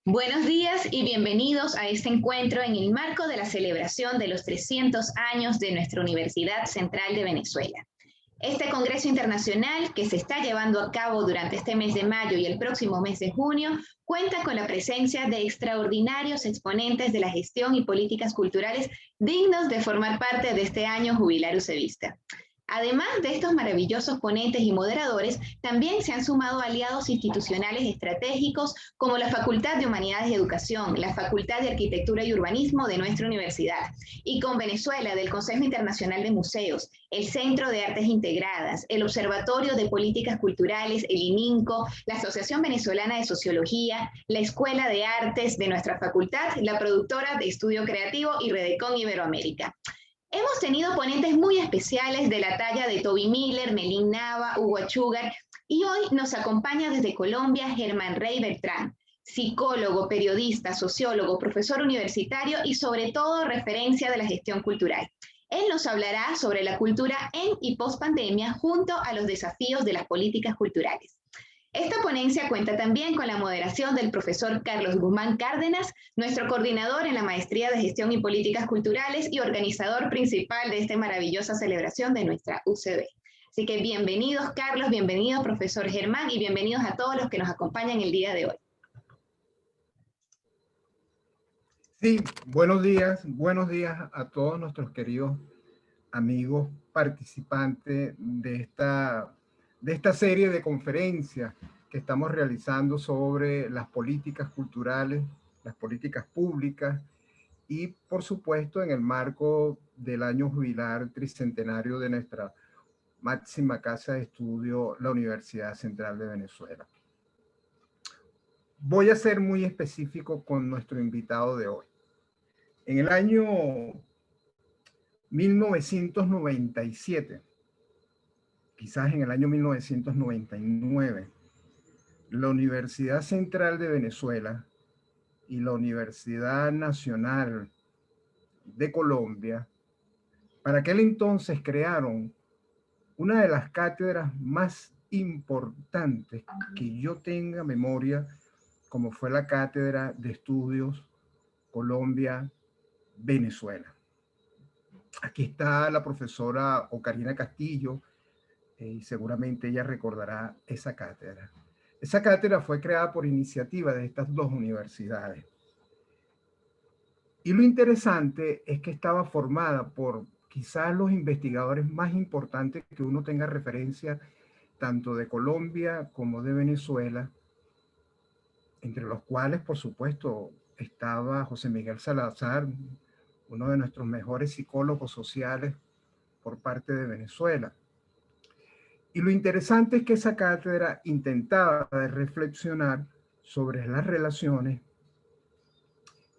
Buenos días y bienvenidos a este encuentro en el marco de la celebración de los 300 años de nuestra Universidad Central de Venezuela. Este Congreso Internacional, que se está llevando a cabo durante este mes de mayo y el próximo mes de junio, cuenta con la presencia de extraordinarios exponentes de la gestión y políticas culturales dignos de formar parte de este año jubilar UCEBista. Además de estos maravillosos ponentes y moderadores, también se han sumado aliados institucionales estratégicos como la Facultad de Humanidades y Educación, la Facultad de Arquitectura y Urbanismo de nuestra universidad, y con Venezuela del Consejo Internacional de Museos, el Centro de Artes Integradas, el Observatorio de Políticas Culturales, el ININCO, la Asociación Venezolana de Sociología, la Escuela de Artes de nuestra facultad, la productora de Estudio Creativo y Redecon Iberoamérica. Hemos tenido ponentes muy especiales de la talla de Toby Miller, Melín Nava, Hugo Achúcar, y hoy nos acompaña desde Colombia Germán Rey Beltrán, psicólogo, periodista, sociólogo, profesor universitario y sobre todo referencia de la gestión cultural. Él nos hablará sobre la cultura en y post pandemia junto a los desafíos de las políticas culturales. Esta ponencia cuenta también con la moderación del profesor Carlos Guzmán Cárdenas, nuestro coordinador en la Maestría de Gestión y Políticas Culturales y organizador principal de esta maravillosa celebración de nuestra UCB. Así que bienvenidos Carlos, bienvenido profesor Germán y bienvenidos a todos los que nos acompañan el día de hoy. Sí, buenos días a todos nuestros queridos amigos participantes de esta serie de conferencias que estamos realizando sobre las políticas culturales, las políticas públicas y, por supuesto, en el marco del año jubilar tricentenario de nuestra máxima casa de estudio, la Universidad Central de Venezuela. Voy a ser muy específico con nuestro invitado de hoy. En el año 1997, quizás en el año 1999, la Universidad Central de Venezuela y la Universidad Nacional de Colombia, para aquel entonces crearon una de las cátedras más importantes que yo tenga memoria, como fue la Cátedra de Estudios Colombia-Venezuela. Aquí está la profesora Ocarina Castillo, y seguramente ella recordará esa cátedra. Esa cátedra fue creada por iniciativa de estas dos universidades. Y lo interesante es que estaba formada por quizás los investigadores más importantes que uno tenga referencia, tanto de Colombia como de Venezuela, entre los cuales, por supuesto, estaba José Miguel Salazar, uno de nuestros mejores psicólogos sociales por parte de Venezuela. Y lo interesante es que esa cátedra intentaba reflexionar sobre las relaciones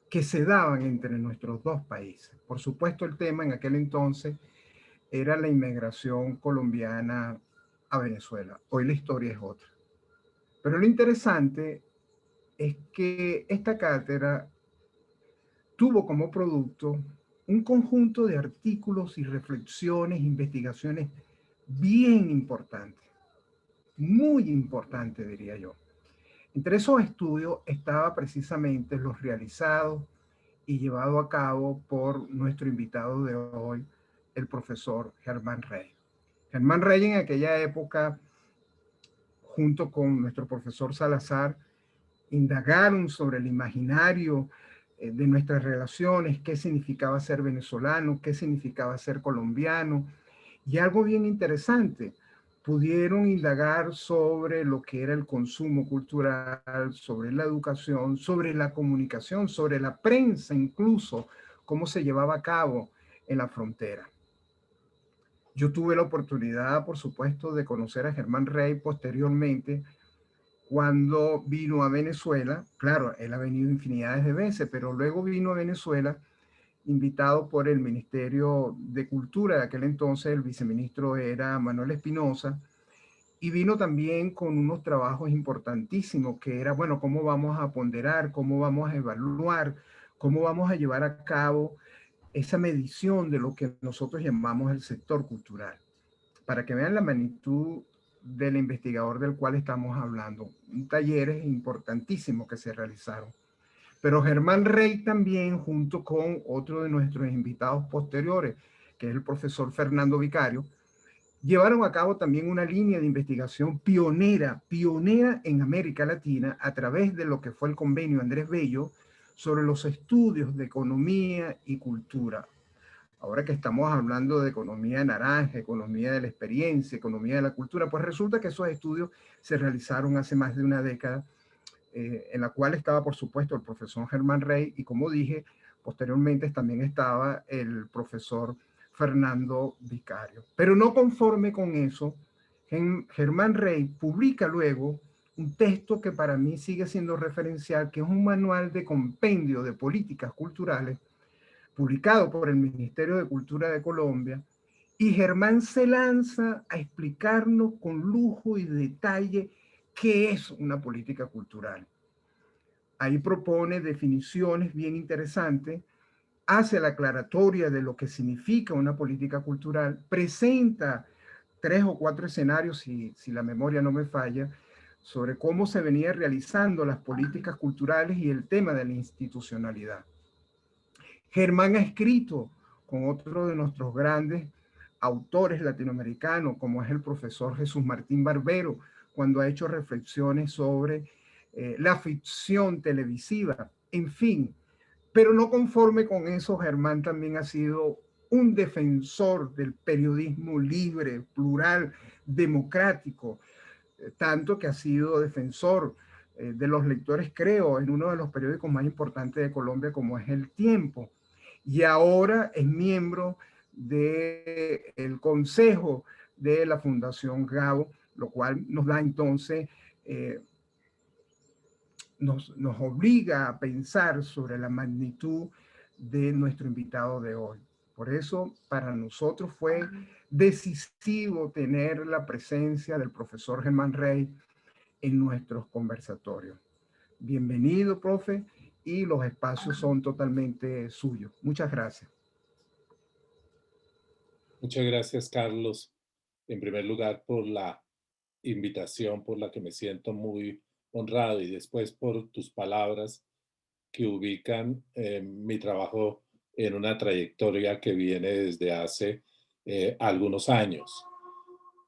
que se daban entre nuestros dos países. Por supuesto, el tema en aquel entonces era la inmigración colombiana a Venezuela. Hoy la historia es otra. Pero lo interesante es que esta cátedra tuvo como producto un conjunto de artículos y reflexiones, investigaciones bien importantes, muy importantes, diría yo. Entre esos estudios estaba precisamente los realizados y llevados a cabo por nuestro invitado de hoy, el profesor Germán Rey. Germán Rey en aquella época, junto con nuestro profesor Salazar, indagaron sobre el imaginario de nuestras relaciones, qué significaba ser venezolano, qué significaba ser colombiano, y algo bien interesante, pudieron indagar sobre lo que era el consumo cultural, sobre la educación, sobre la comunicación, sobre la prensa incluso, cómo se llevaba a cabo en la frontera. Yo tuve la oportunidad, por supuesto, de conocer a Germán Rey posteriormente, cuando vino a Venezuela. Claro, él ha venido infinidades de veces, pero luego vino a Venezuela invitado por el Ministerio de Cultura. De aquel entonces el viceministro era Manuel Espinosa, y vino también con unos trabajos importantísimos que era, bueno, cómo vamos a ponderar, cómo vamos a evaluar, cómo vamos a llevar a cabo esa medición de lo que nosotros llamamos el sector cultural, para que vean la magnitud del investigador del cual estamos hablando. Un taller importantísimo que se realizaron. Pero Germán Rey también, junto con otro de nuestros invitados posteriores, que es el profesor Fernando Vicario, llevaron a cabo también una línea de investigación pionera en América Latina a través de lo que fue el convenio Andrés Bello sobre los estudios de economía y cultura. Ahora que estamos hablando de economía naranja, economía de la experiencia, economía de la cultura, pues resulta que esos estudios se realizaron hace más de una década, en la cual estaba, por supuesto, el profesor Germán Rey y, como dije, posteriormente también estaba el profesor Fernando Vicario. Pero no conforme con eso, Germán Rey publica luego un texto que para mí sigue siendo referencial, que es un manual de compendio de políticas culturales, publicado por el Ministerio de Cultura de Colombia, y Germán se lanza a explicarnos con lujo y detalle qué es una política cultural. Ahí propone definiciones bien interesantes, hace la aclaratoria de lo que significa una política cultural, presenta 3 o 4 escenarios, si la memoria no me falla, sobre cómo se venía realizando las políticas culturales y el tema de la institucionalidad. Germán ha escrito con otro de nuestros grandes autores latinoamericanos, como es el profesor Jesús Martín Barbero, cuando ha hecho reflexiones sobre la ficción televisiva, en fin. Pero no conforme con eso, Germán también ha sido un defensor del periodismo libre, plural, democrático, tanto que ha sido defensor de los lectores, creo, en uno de los periódicos más importantes de Colombia, como es El Tiempo. Y ahora es miembro del consejo de la Fundación Gabo, lo cual nos da entonces, nos obliga a pensar sobre la magnitud de nuestro invitado de hoy. Por eso, para nosotros fue decisivo tener la presencia del profesor Germán Rey en nuestros conversatorios. Bienvenido, profe, y los espacios son totalmente suyos. Muchas gracias. Muchas gracias, Carlos, en primer lugar por la invitación, por la que me siento muy honrado, y después por tus palabras que ubican mi trabajo en una trayectoria que viene desde hace algunos años.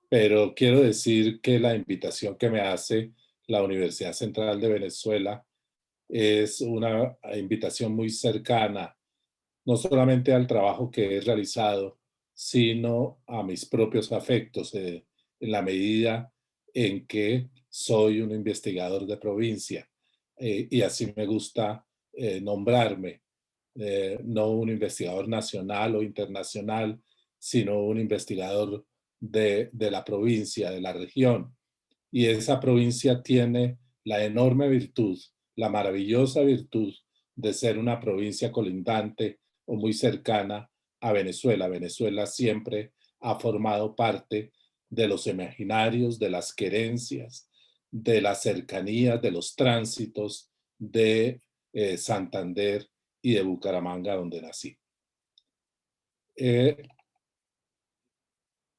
Pero quiero decir que la invitación que me hace la Universidad Central de Venezuela es una invitación muy cercana, no solamente al trabajo que he realizado, sino a mis propios afectos, en la medida en que soy un investigador de provincia, y así me gusta nombrarme, no un investigador nacional o internacional, sino un investigador de la provincia, de la región. Y esa provincia tiene la enorme virtud, la maravillosa virtud de ser una provincia colindante o muy cercana a Venezuela. Venezuela siempre ha formado parte de los imaginarios, de las querencias, de las cercanías, de los tránsitos de Santander y de Bucaramanga, donde nací.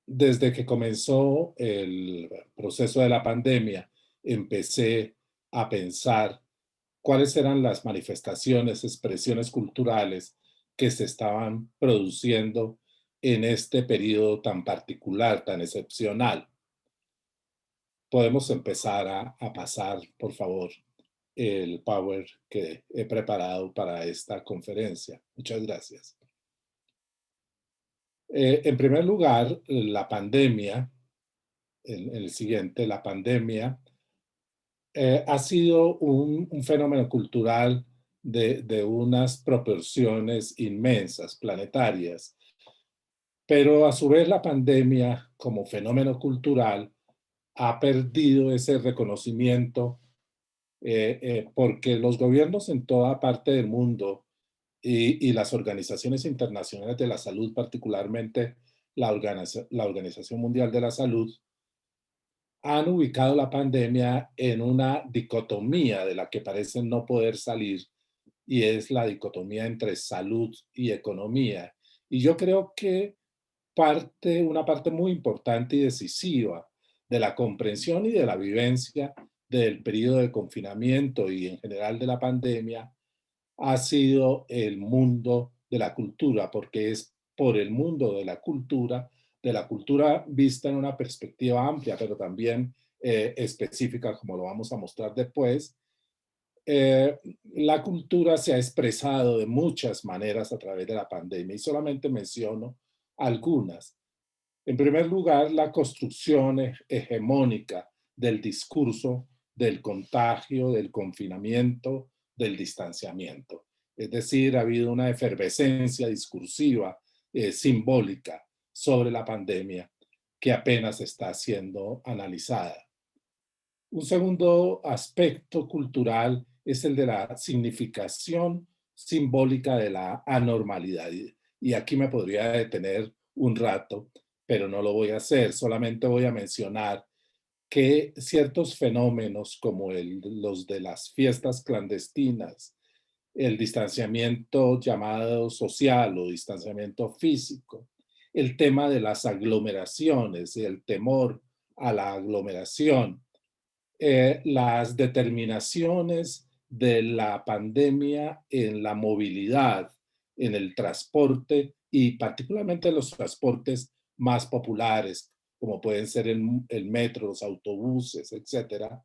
Desde que comenzó el proceso de la pandemia, empecé a pensar cuáles eran las manifestaciones, expresiones culturales que se estaban produciendo en este periodo tan particular, tan excepcional. Podemos empezar a pasar, por favor, el power que he preparado para esta conferencia. Muchas gracias. En primer lugar, la pandemia, el siguiente, la pandemia, ha sido un fenómeno cultural de unas proporciones inmensas, planetarias, pero a su vez la pandemia como fenómeno cultural ha perdido ese reconocimiento porque los gobiernos en toda parte del mundo y las organizaciones internacionales de la salud, particularmente la Organización Mundial de la Salud, han ubicado la pandemia en una dicotomía de la que parecen no poder salir, y es la dicotomía entre salud y economía. Y yo creo que una parte muy importante y decisiva de la comprensión y de la vivencia del periodo de confinamiento y en general de la pandemia ha sido el mundo de la cultura, porque es por el mundo de la cultura vista en una perspectiva amplia, pero también específica, como lo vamos a mostrar después. La cultura se ha expresado de muchas maneras a través de la pandemia y solamente menciono algunas. En primer lugar, la construcción hegemónica del discurso del contagio, del confinamiento, del distanciamiento. Es decir, ha habido una efervescencia discursiva, simbólica sobre la pandemia que apenas está siendo analizada. Un segundo aspecto cultural es el de la significación simbólica de la anormalidad. Y aquí me podría detener un rato, pero no lo voy a hacer. Solamente voy a mencionar que ciertos fenómenos como los de las fiestas clandestinas, el distanciamiento llamado social o distanciamiento físico, el tema de las aglomeraciones, el temor a la aglomeración, las determinaciones de la pandemia en la movilidad, en el transporte y particularmente los transportes más populares, como pueden ser el metro, los autobuses, etcétera.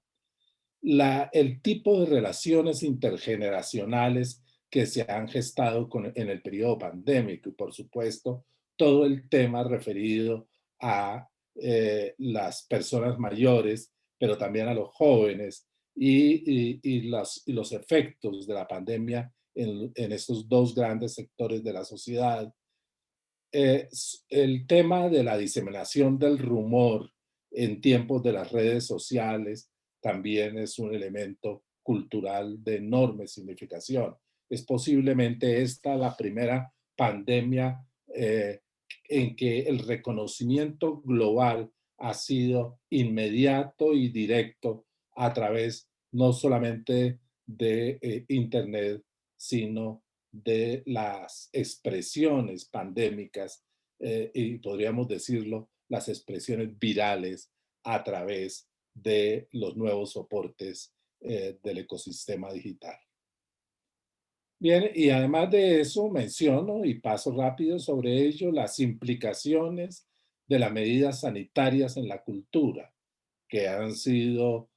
El tipo de relaciones intergeneracionales que se han gestado en el periodo pandémico y, por supuesto, todo el tema referido a las personas mayores, pero también a los jóvenes y los efectos de la pandemia en estos dos grandes sectores de la sociedad. El tema de la diseminación del rumor en tiempos de las redes sociales también es un elemento cultural de enorme significación. Es posiblemente esta la primera pandemia en que el reconocimiento global ha sido inmediato y directo a través no solamente de Internet, sino de las expresiones pandémicas y podríamos decirlo, las expresiones virales a través de los nuevos soportes del ecosistema digital. Bien, y además de eso menciono y paso rápido sobre ello las implicaciones de las medidas sanitarias en la cultura, que han sido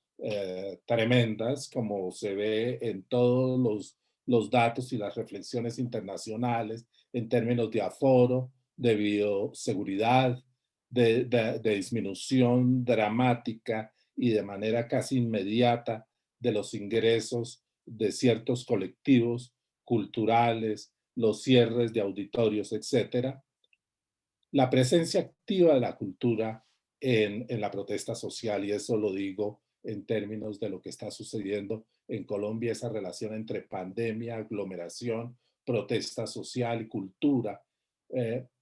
tremendas, como se ve en todos los datos y las reflexiones internacionales en términos de aforo, de bioseguridad, de disminución dramática y de manera casi inmediata de los ingresos de ciertos colectivos culturales, los cierres de auditorios, etcétera. La presencia activa de la cultura en la protesta social, y eso lo digo en términos de lo que está sucediendo en Colombia, esa relación entre pandemia, aglomeración, protesta social y cultura,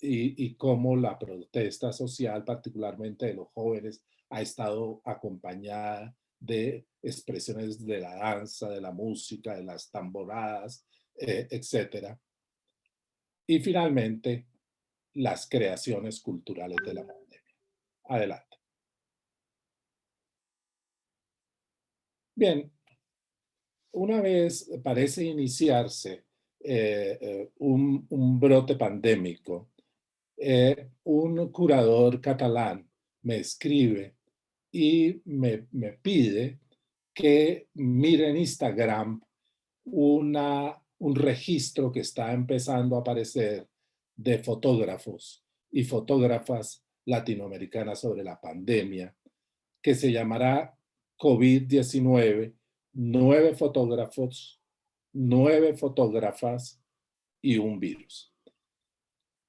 y cómo la protesta social, particularmente de los jóvenes, ha estado acompañada de expresiones de la danza, de la música, de las tamboradas, etcétera. Y finalmente, las creaciones culturales de la pandemia. Adelante. Bien, una vez parece iniciarse un brote pandémico, un curador catalán me escribe y me pide que mire en Instagram un registro que está empezando a aparecer de fotógrafos y fotógrafas latinoamericanas sobre la pandemia, que se llamará COVID-19, 9 fotógrafos, 9 fotógrafas y un virus.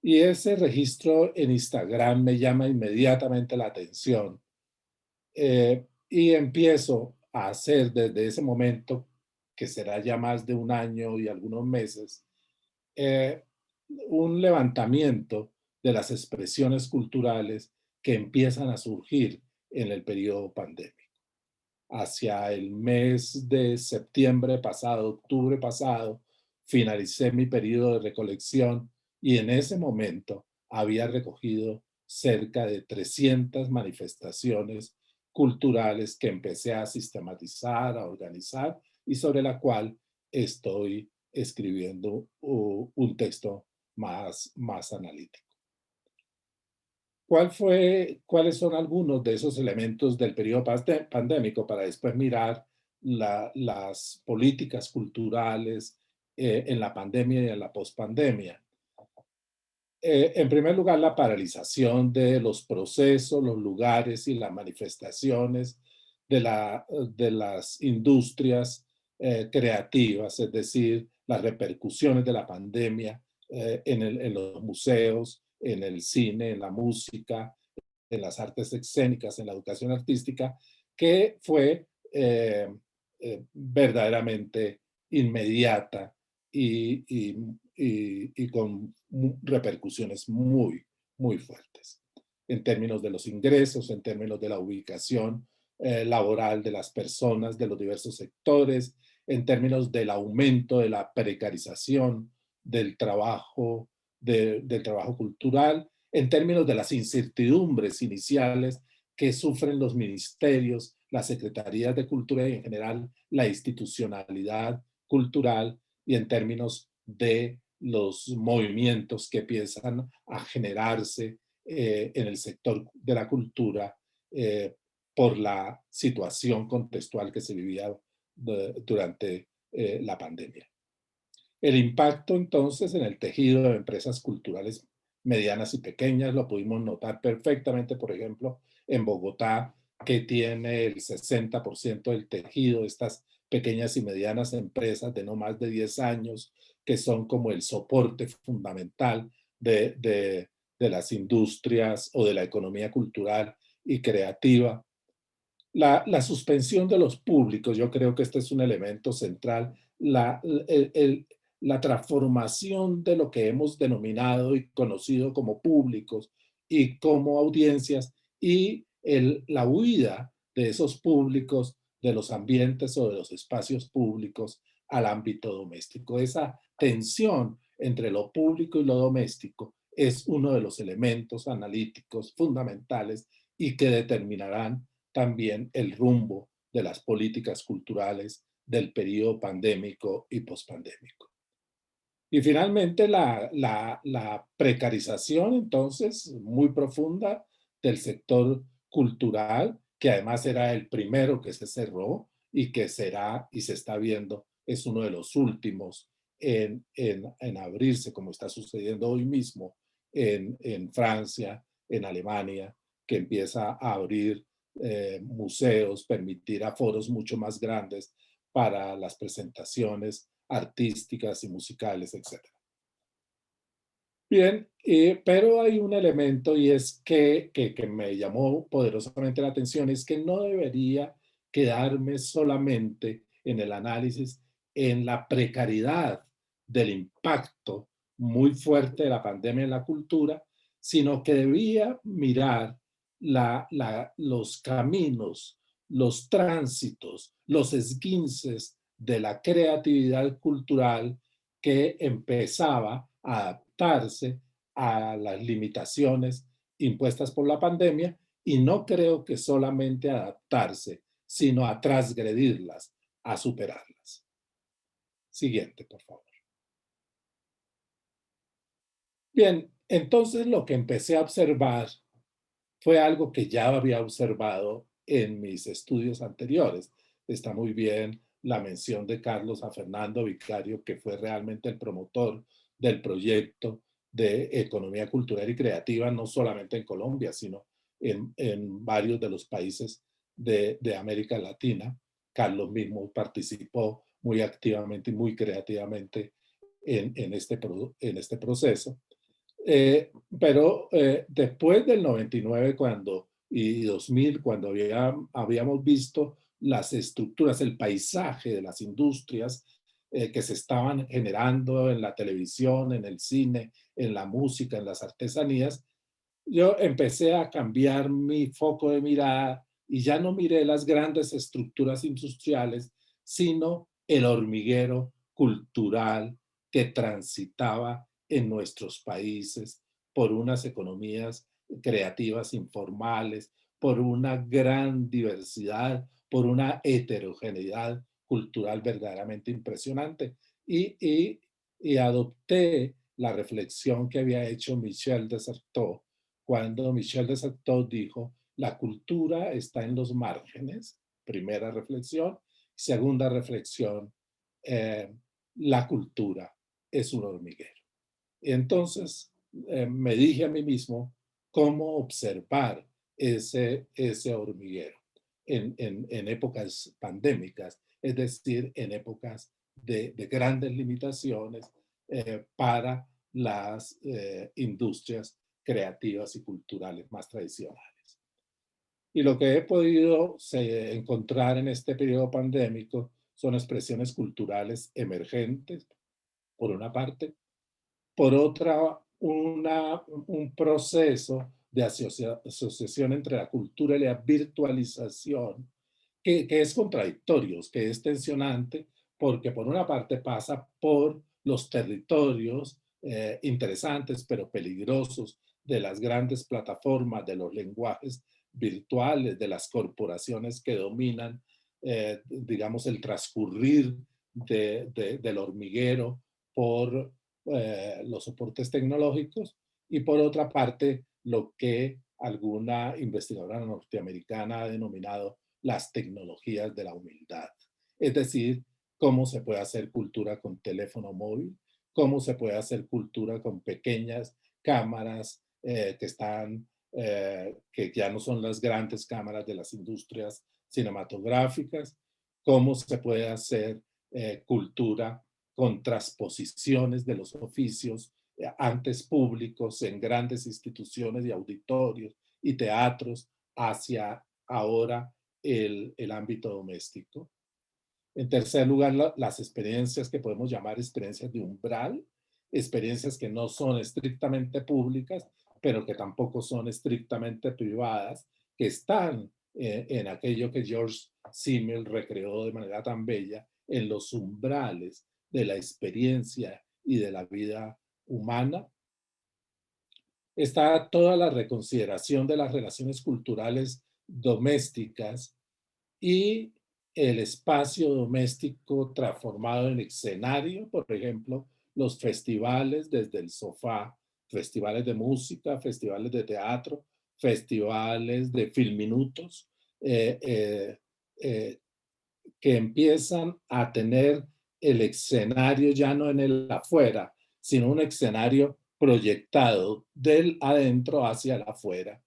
Y ese registro en Instagram me llama inmediatamente la atención y empiezo a hacer desde ese momento, que será ya más de un año y algunos meses, un levantamiento de las expresiones culturales que empiezan a surgir en el periodo pandémico. Hacia el mes de septiembre pasado, octubre pasado, finalicé mi periodo de recolección y en ese momento había recogido cerca de 300 manifestaciones culturales que empecé a sistematizar, a organizar y sobre la cual estoy escribiendo un texto más analítico. ¿Cuáles son algunos de esos elementos del periodo pandémico para después mirar las políticas culturales en la pandemia y en la pospandemia? En primer lugar, la paralización de los procesos, los lugares y las manifestaciones de las industrias creativas, es decir, las repercusiones de la pandemia en los museos, en el cine, en la música, en las artes escénicas, en la educación artística, que fue verdaderamente inmediata y con repercusiones muy fuertes en términos de los ingresos, en términos de la ubicación laboral de las personas de los diversos sectores, en términos del aumento de la precarización del trabajo, del trabajo cultural, en términos de las incertidumbres iniciales que sufren los ministerios, las secretarías de cultura y en general la institucionalidad cultural, y en términos de los movimientos que empiezan a generarse en el sector de la cultura por la situación contextual que se vivía durante la pandemia. El impacto entonces en el tejido de empresas culturales medianas y pequeñas lo pudimos notar perfectamente, por ejemplo, en Bogotá, que tiene el 60% del tejido de estas pequeñas y medianas empresas de no más de 10 años, que son como el soporte fundamental de las industrias o de la economía cultural y creativa. La suspensión de los públicos, yo creo que este es un elemento central. La transformación de lo que hemos denominado y conocido como públicos y como audiencias, y la huida de esos públicos de los ambientes o de los espacios públicos al ámbito doméstico. Esa tensión entre lo público y lo doméstico es uno de los elementos analíticos fundamentales y que determinarán también el rumbo de las políticas culturales del periodo pandémico y pospandémico. Y finalmente la precarización, entonces, muy profunda del sector cultural, que además era el primero que se cerró y que será y se está viendo, es uno de los últimos en abrirse, como está sucediendo hoy mismo en Francia, en Alemania, que empieza a abrir museos, permitir aforos mucho más grandes para las presentaciones artísticas y musicales, etc. Bien, pero hay un elemento y es que me llamó poderosamente la atención, es que no debería quedarme solamente en el análisis en la precariedad del impacto muy fuerte de la pandemia en la cultura, sino que debía mirar los caminos, los tránsitos, los esguinces de la creatividad cultural que empezaba a adaptarse a las limitaciones impuestas por la pandemia, y no creo que solamente adaptarse, sino a transgredirlas, a superarlas. Siguiente, por favor. Bien, entonces lo que empecé a observar fue algo que ya había observado en mis estudios anteriores. Está muy bien la mención de Carlos a Fernando Vicario, que fue realmente el promotor del proyecto de economía cultural y creativa, no solamente en Colombia, sino en varios de los países de América Latina. Carlos mismo participó muy activamente y muy creativamente en este proceso. Pero después del 99 y 2000, cuando habíamos visto las estructuras, el paisaje de las industrias que se estaban generando en la televisión, en el cine, en la música, en las artesanías, yo empecé a cambiar mi foco de mirada y ya no miré las grandes estructuras industriales, sino el hormiguero cultural que transitaba en nuestros países por unas economías creativas informales, por una gran diversidad, por una heterogeneidad cultural verdaderamente impresionante, y adopté la reflexión que había hecho Michel de Certeau, cuando Michel de Certeau dijo, la cultura está en los márgenes, primera reflexión. Segunda reflexión, la cultura es un hormiguero. Y entonces me dije a mí mismo cómo observar ese hormiguero en épocas pandémicas, es decir, en épocas de grandes limitaciones para las industrias creativas y culturales más tradicionales. Y lo que he podido encontrar en este periodo pandémico son expresiones culturales emergentes, por una parte, por otra, un proceso de asociación entre la cultura y la virtualización, que es contradictorio, que es tensionante, porque por una parte pasa por los territorios interesantes pero peligrosos de las grandes plataformas, de los lenguajes virtuales, de las corporaciones que dominan, digamos, el transcurrir del hormiguero por los soportes tecnológicos, y por otra parte lo que alguna investigadora norteamericana ha denominado las tecnologías de la humildad. Es decir, cómo se puede hacer cultura con teléfono móvil, cómo se puede hacer cultura con pequeñas cámaras que ya no son las grandes cámaras de las industrias cinematográficas, cómo se puede hacer cultura con transposiciones de los oficios antes públicos en grandes instituciones y auditorios y teatros hacia ahora el ámbito doméstico. En tercer lugar, las experiencias que podemos llamar experiencias de umbral, experiencias que no son estrictamente públicas, pero que tampoco son estrictamente privadas, que están en aquello que George Simmel recreó de manera tan bella, en los umbrales de la experiencia y de la vida humana. Está toda la reconsideración de las relaciones culturales domésticas y el espacio doméstico transformado en escenario, por ejemplo, los festivales desde el sofá, festivales de música, festivales de teatro, festivales de filminutos, que empiezan a tener el escenario ya no en el afuera, sino un escenario proyectado del adentro hacia el afuera.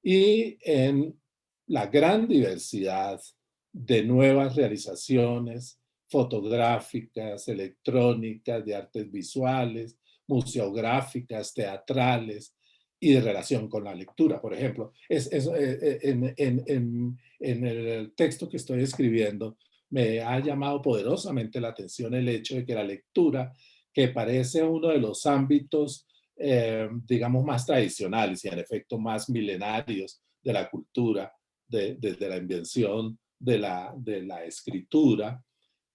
Y en la gran diversidad de nuevas realizaciones fotográficas, electrónicas, de artes visuales, museográficas, teatrales y de relación con la lectura, por ejemplo. En el texto que estoy escribiendo me ha llamado poderosamente la atención el hecho de que la lectura, que parece uno de los ámbitos digamos, más tradicionales y en efecto más milenarios de la cultura, desde la invención de la escritura,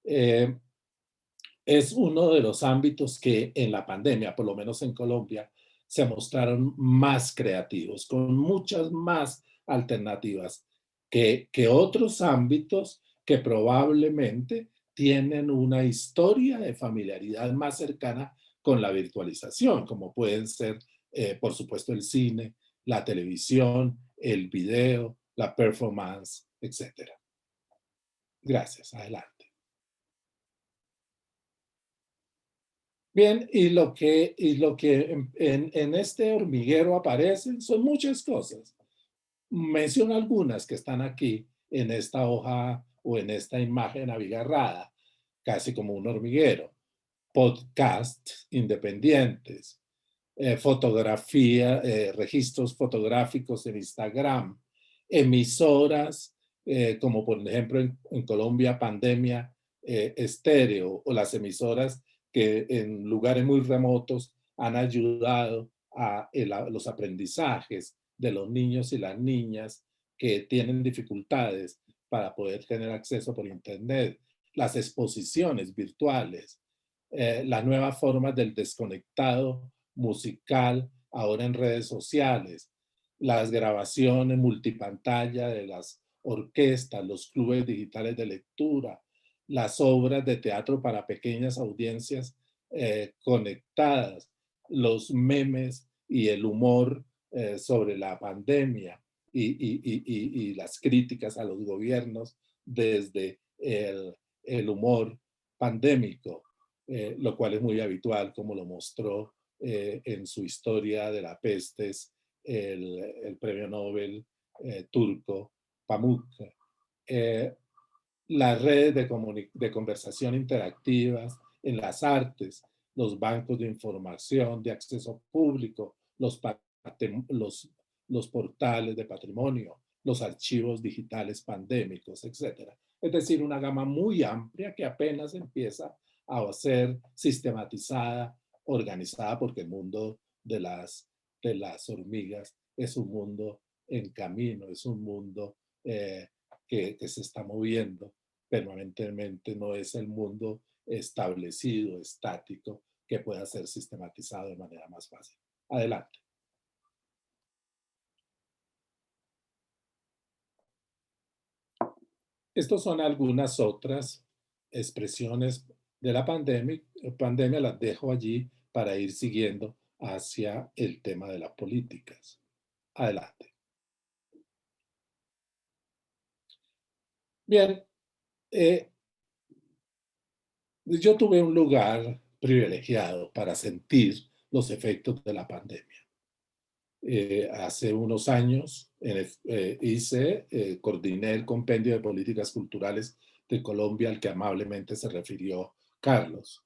es uno de los ámbitos que en la pandemia, por lo menos en Colombia, se mostraron más creativos, con muchas más alternativas que otros ámbitos que probablemente tienen una historia de familiaridad más cercana con la virtualización, como pueden ser, por supuesto, el cine, la televisión, el video, la performance, etc. Gracias. Adelante. Bien, y lo que en este hormiguero aparecen son muchas cosas. Menciono algunas que están aquí en esta hoja o en esta imagen abigarrada, casi como un hormiguero. Podcasts independientes, fotografía, registros fotográficos en Instagram, emisoras como por ejemplo en Colombia Pandemia Estéreo, o las emisoras que en lugares muy remotos han ayudado a los aprendizajes de los niños y las niñas que tienen dificultades para poder tener acceso por internet, las exposiciones virtuales, las nuevas formas del desconectado musical ahora en redes sociales, las grabaciones multipantalla de las orquestas, los clubes digitales de lectura, las obras de teatro para pequeñas audiencias conectadas, los memes y el humor sobre la pandemia y las críticas a los gobiernos desde el humor pandémico, lo cual es muy habitual, como lo mostró en su historia de la pestes el premio Nobel turco Pamuk. Las redes de conversación interactivas en las artes, los bancos de información de acceso público, los portales de patrimonio, los archivos digitales pandémicos, etc. Es decir, una gama muy amplia que apenas empieza a ser sistematizada, organizada, porque el mundo de las hormigas es un mundo en camino, es un mundo que se está moviendo permanentemente, no es el mundo establecido, estático, que pueda ser sistematizado de manera más fácil. Adelante. Estas son algunas otras expresiones de la pandemia, las dejo allí para ir siguiendo hacia el tema de las políticas. Adelante. Bien, yo tuve un lugar privilegiado para sentir los efectos de la pandemia. Hace unos años coordiné el Compendio de Políticas Culturales de Colombia, al que amablemente se refirió Carlos.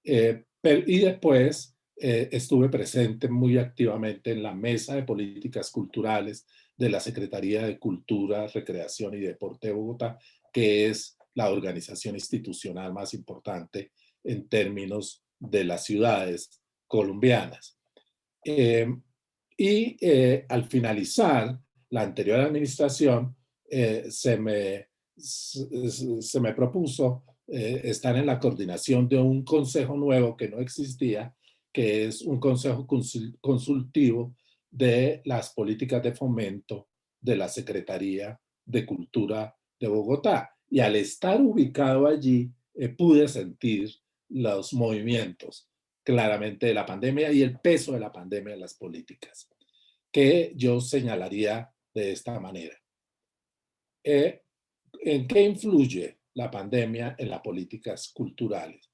Y después estuve presente muy activamente en la Mesa de Políticas Culturales de la Secretaría de Cultura, Recreación y Deporte de Bogotá, que es la organización institucional más importante en términos de las ciudades colombianas. Al finalizar la anterior administración, se me propuso estar en la coordinación de un consejo nuevo que no existía, que es un consejo consultivo de las políticas de fomento de la Secretaría de Cultura de Bogotá. Y al estar ubicado allí, pude sentir los movimientos claramente de la pandemia y el peso de la pandemia en las políticas, que yo señalaría de esta manera. ¿En qué influye la pandemia en las políticas culturales?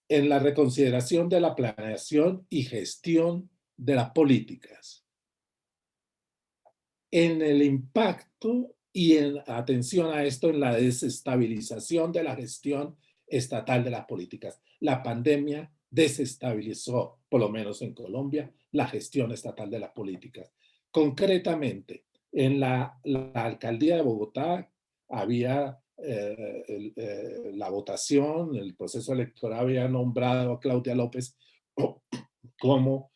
En la reconsideración de la planeación y gestión de las políticas, en el impacto y atención a esto, en la desestabilización de la gestión estatal de las políticas. La pandemia desestabilizó, por lo menos en Colombia, la gestión estatal de las políticas. Concretamente, en la alcaldía de Bogotá había la votación, el proceso electoral había nombrado a Claudia López como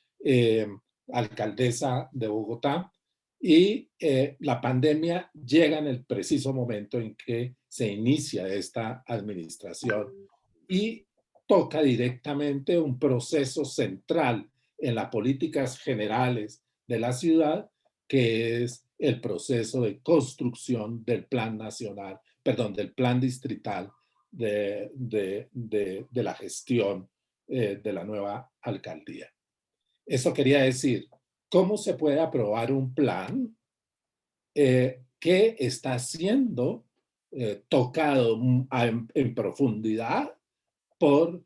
alcaldesa de Bogotá, y la pandemia llega en el preciso momento en que se inicia esta administración y toca directamente un proceso central en las políticas generales de la ciudad, que es el proceso de construcción del plan nacional, perdón, del plan distrital de la gestión de la nueva alcaldía. Eso quería decir, ¿cómo se puede aprobar un plan que está siendo tocado en profundidad por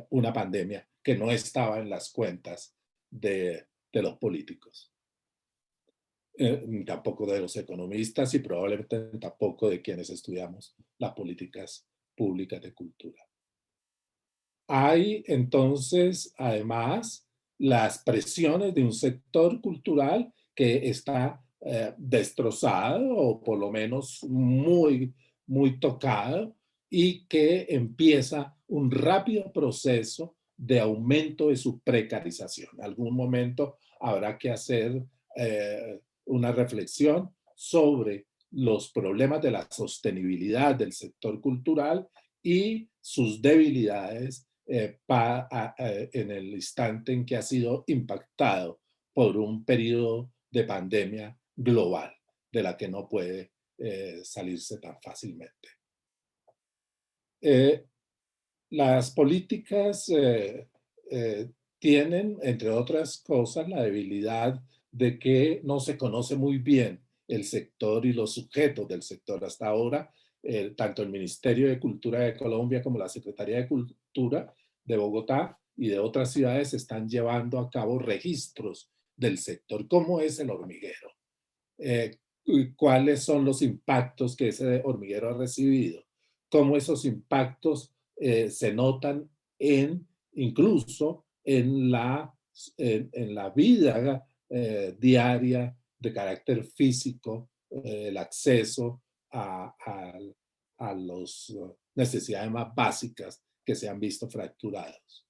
una pandemia que no estaba en las cuentas de los políticos? Tampoco de los economistas y probablemente tampoco de quienes estudiamos las políticas públicas de cultura. Hay entonces, además, las presiones de un sector cultural que está destrozado o por lo menos muy, muy tocado, y que empieza un rápido proceso de aumento de su precarización. En algún momento habrá que hacer una reflexión sobre los problemas de la sostenibilidad del sector cultural y sus debilidades en el instante en que ha sido impactado por un periodo de pandemia global de la que no puede salirse tan fácilmente. Eh, las políticas tienen, entre otras cosas, la debilidad de que no se conoce muy bien el sector y los sujetos del sector. Hasta ahora, tanto el Ministerio de Cultura de Colombia como la Secretaría de Cultura de Bogotá y de otras ciudades están llevando a cabo registros del sector. ¿Cómo es el hormiguero? ¿Cuáles son los impactos que ese hormiguero ha recibido? ¿Cómo esos impactos se notan incluso en la vida diaria de carácter físico, el acceso a las necesidades más básicas que se han visto fracturados?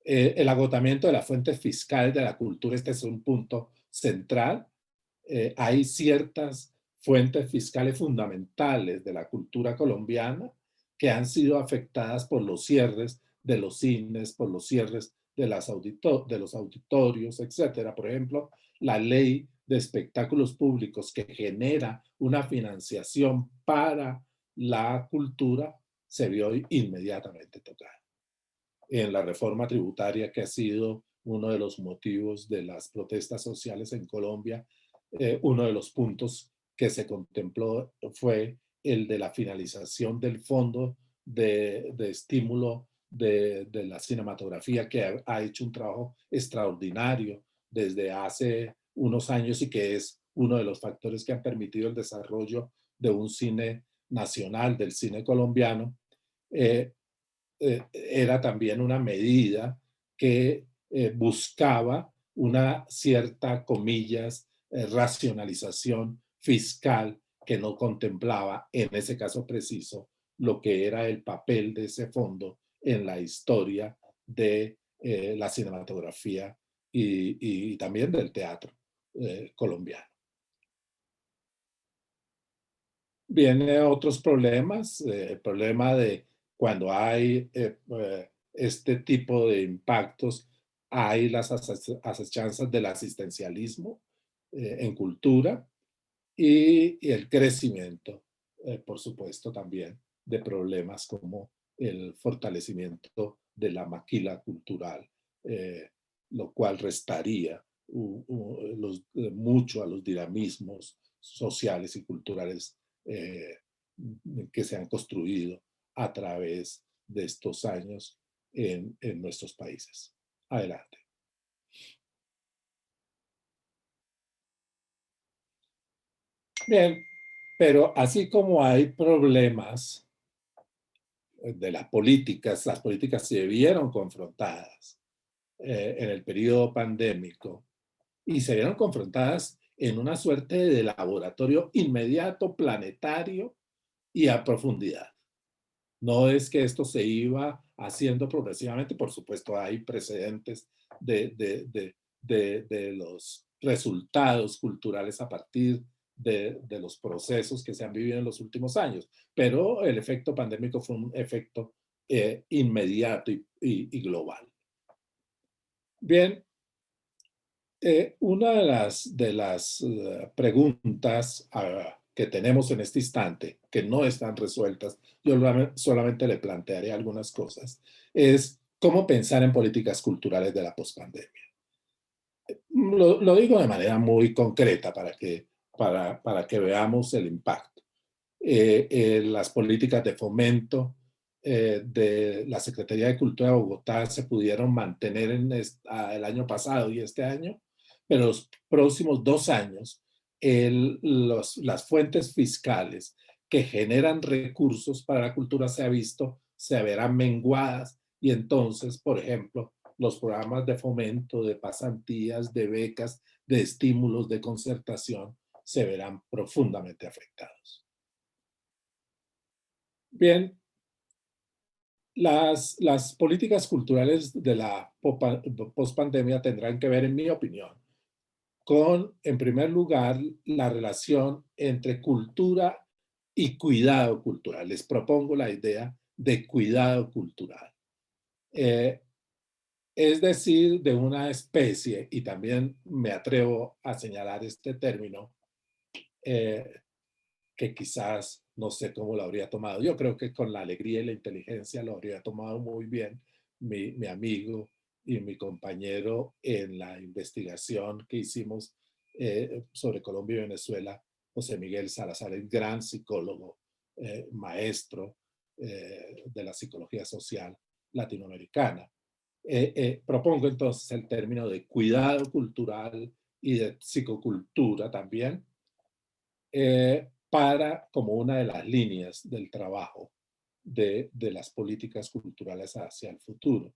El agotamiento de las fuentes fiscales de la cultura, este es un punto central. Hay ciertas fuentes fiscales fundamentales de la cultura colombiana que han sido afectadas por los cierres de los cines, por los cierres de los auditorios, etcétera. Por ejemplo, la ley de espectáculos públicos que genera una financiación para la cultura se vio inmediatamente tocada. En la reforma tributaria, que ha sido uno de los motivos de las protestas sociales en Colombia, uno de los puntos que se contempló fue el de la finalización del fondo de estímulo de la cinematografía, que ha hecho un trabajo extraordinario desde hace unos años y que es uno de los factores que han permitido el desarrollo de un cine nacional, del cine colombiano. Era también una medida que buscaba una cierta, comillas, racionalización fiscal que no contemplaba, en ese caso preciso, lo que era el papel de ese fondo en la historia de la cinematografía y también del teatro colombiano. Vienen otros problemas, el problema de cuando hay este tipo de impactos, hay las asechanzas del asistencialismo en cultura y el crecimiento, por supuesto, también de problemas como el fortalecimiento de la maquila cultural, lo cual restaría mucho a los dinamismos sociales y culturales que se han construido a través de estos años en nuestros países. Adelante. Bien, pero así como hay problemas de las políticas se vieron confrontadas en el periodo pandémico y se vieron confrontadas en una suerte de laboratorio inmediato, planetario y a profundidad. No es que esto se iba haciendo progresivamente, por supuesto hay precedentes de los resultados culturales a partir de los procesos que se han vivido en los últimos años, pero el efecto pandémico fue un efecto inmediato y global. Bien, una de las preguntas que tenemos en este instante, que no están resueltas, yo solamente le plantearé algunas cosas, es cómo pensar en políticas culturales de la pospandemia. Lo digo de manera muy concreta para que veamos el impacto. Las políticas de fomento de la Secretaría de Cultura de Bogotá se pudieron mantener el año pasado y este año, pero los próximos 2 años, las fuentes fiscales que generan recursos para la cultura se verán menguadas y entonces, por ejemplo, los programas de fomento, de pasantías, de becas, de estímulos, de concertación, se verán profundamente afectados. Bien, las políticas culturales de la pospandemia tendrán que ver, en mi opinión, con, en primer lugar, la relación entre cultura y cuidado cultural. Les propongo la idea de cuidado cultural. Es decir, de una especie, y también me atrevo a señalar este término, que quizás no sé cómo lo habría tomado. Yo creo que con la alegría y la inteligencia lo habría tomado muy bien mi amigo y mi compañero en la investigación que hicimos sobre Colombia y Venezuela, José Miguel Salazar, el gran psicólogo, maestro de la psicología social latinoamericana. Propongo entonces el término de cuidado cultural y de psicocultura también, para como una de las líneas del trabajo de las políticas culturales hacia el futuro.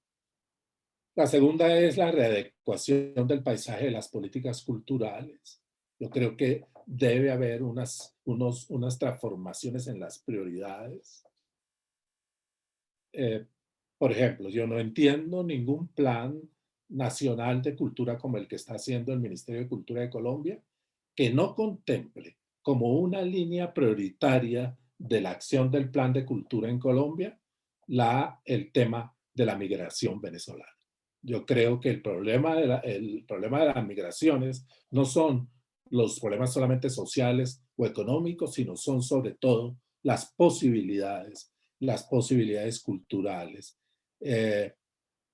La segunda es la readecuación del paisaje de las políticas culturales. Yo creo que debe haber unas transformaciones en las prioridades. Por ejemplo, yo no entiendo ningún plan nacional de cultura como el que está haciendo el Ministerio de Cultura de Colombia, que no contemple como una línea prioritaria de la acción del plan de cultura en Colombia el tema de la migración venezolana. Yo creo que el problema de las migraciones no son los problemas solamente sociales o económicos, sino son sobre todo las posibilidades culturales,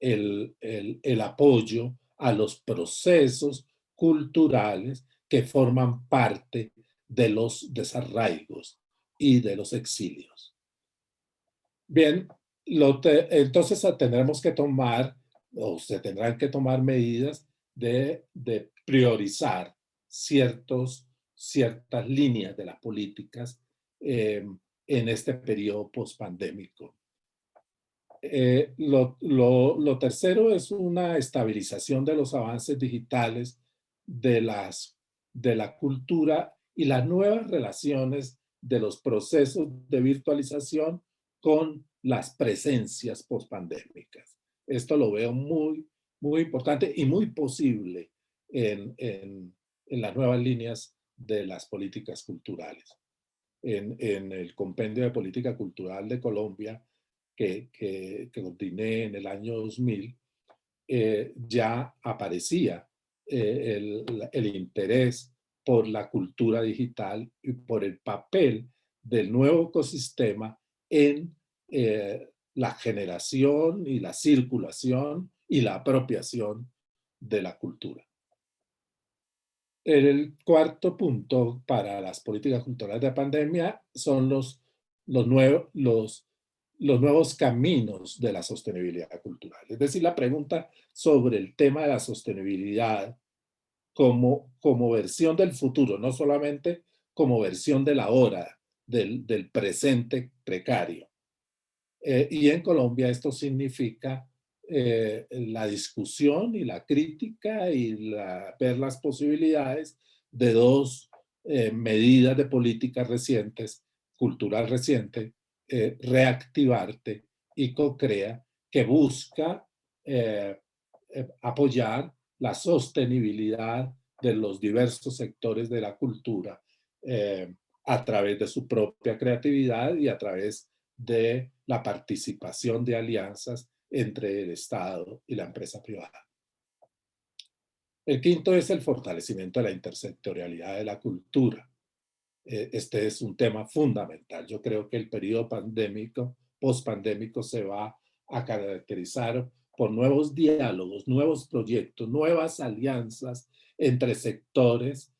el apoyo a los procesos culturales que forman parte de los desarraigos y de los exilios. Bien, entonces tendremos que tomar, o se tendrán que tomar medidas de priorizar ciertas líneas de las políticas en este periodo pospandémico. Lo tercero es una estabilización de los avances digitales de la cultura y las nuevas relaciones de los procesos de virtualización con las presencias pospandémicas. Esto lo veo muy, muy importante y muy posible en las nuevas líneas de las políticas culturales. En el Compendio de Política Cultural de Colombia, que coordiné en el año 2000, ya aparecía el interés por la cultura digital y por el papel del nuevo ecosistema en la generación y la circulación y la apropiación de la cultura. El cuarto punto para las políticas culturales de pandemia son los nuevos caminos de la sostenibilidad cultural. Es decir, la pregunta sobre el tema de la sostenibilidad como versión del futuro, no solamente como versión de la hora, del presente precario. Y en Colombia esto significa la discusión y la crítica y ver las posibilidades de dos medidas de políticas recientes, cultural reciente, Reactivarte y CoCrea, que busca apoyar la sostenibilidad de los diversos sectores de la cultura a través de su propia creatividad y a través de la participación de alianzas entre el Estado y la empresa privada. El quinto es el fortalecimiento de la intersectorialidad de la cultura. Este es un tema fundamental. Yo creo que el periodo pospandémico se va a caracterizar por nuevos diálogos, nuevos proyectos, nuevas alianzas entre sectores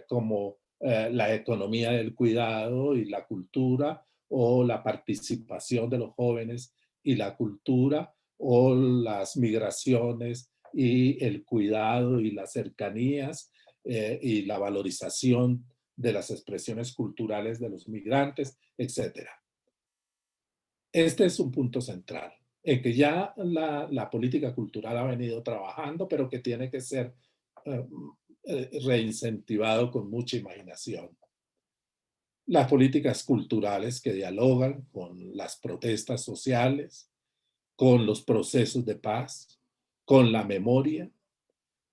como la economía del cuidado y la cultura, o la participación de los jóvenes y la cultura, o las migraciones y el cuidado y las cercanías y la valorización de las expresiones culturales de los migrantes, etc. Este es un punto central, en que ya la política cultural ha venido trabajando, pero que tiene que ser reincentivado con mucha imaginación. Las políticas culturales que dialogan con las protestas sociales, con los procesos de paz, con la memoria,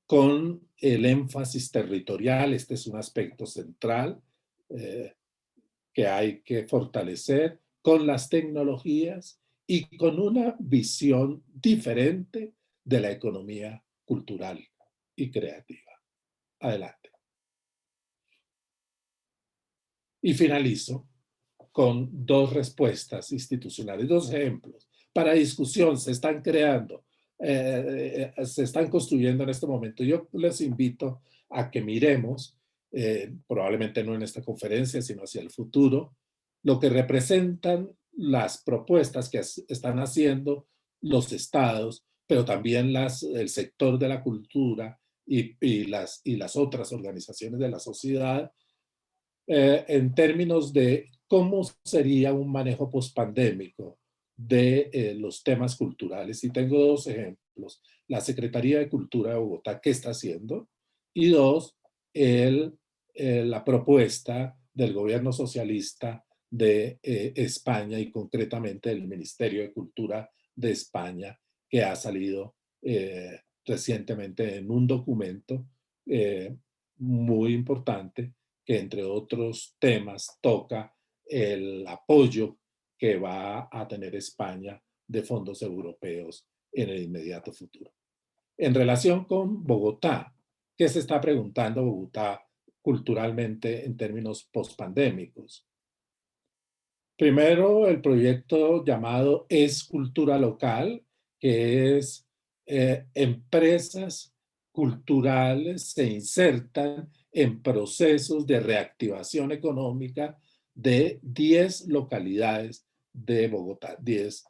con el énfasis territorial. Este es un aspecto central que hay que fortalecer, con las tecnologías y con una visión diferente de la economía cultural y creativa. Adelante. Y finalizo con dos respuestas institucionales, dos ejemplos. Para discusión se están creando, se están construyendo en este momento. Yo les invito a que miremos, probablemente no en esta conferencia, sino hacia el futuro, lo que representan las propuestas que están haciendo los estados, pero también el sector de la cultura y las otras organizaciones de la sociedad, en términos de cómo sería un manejo pospandémico de los temas culturales. Y tengo dos ejemplos. La Secretaría de Cultura de Bogotá, ¿qué está haciendo? Y dos, la propuesta del gobierno socialista de España y concretamente del Ministerio de Cultura de España, que ha salido recientemente en un documento muy importante que, entre otros temas, toca el apoyo que va a tener España de fondos europeos en el inmediato futuro. En relación con Bogotá, ¿qué se está preguntando Bogotá culturalmente en términos pospandémicos? Primero, el proyecto llamado Es Cultura Local, que es empresas culturales se insertan en procesos de reactivación económica de 10 localidades de Bogotá. 10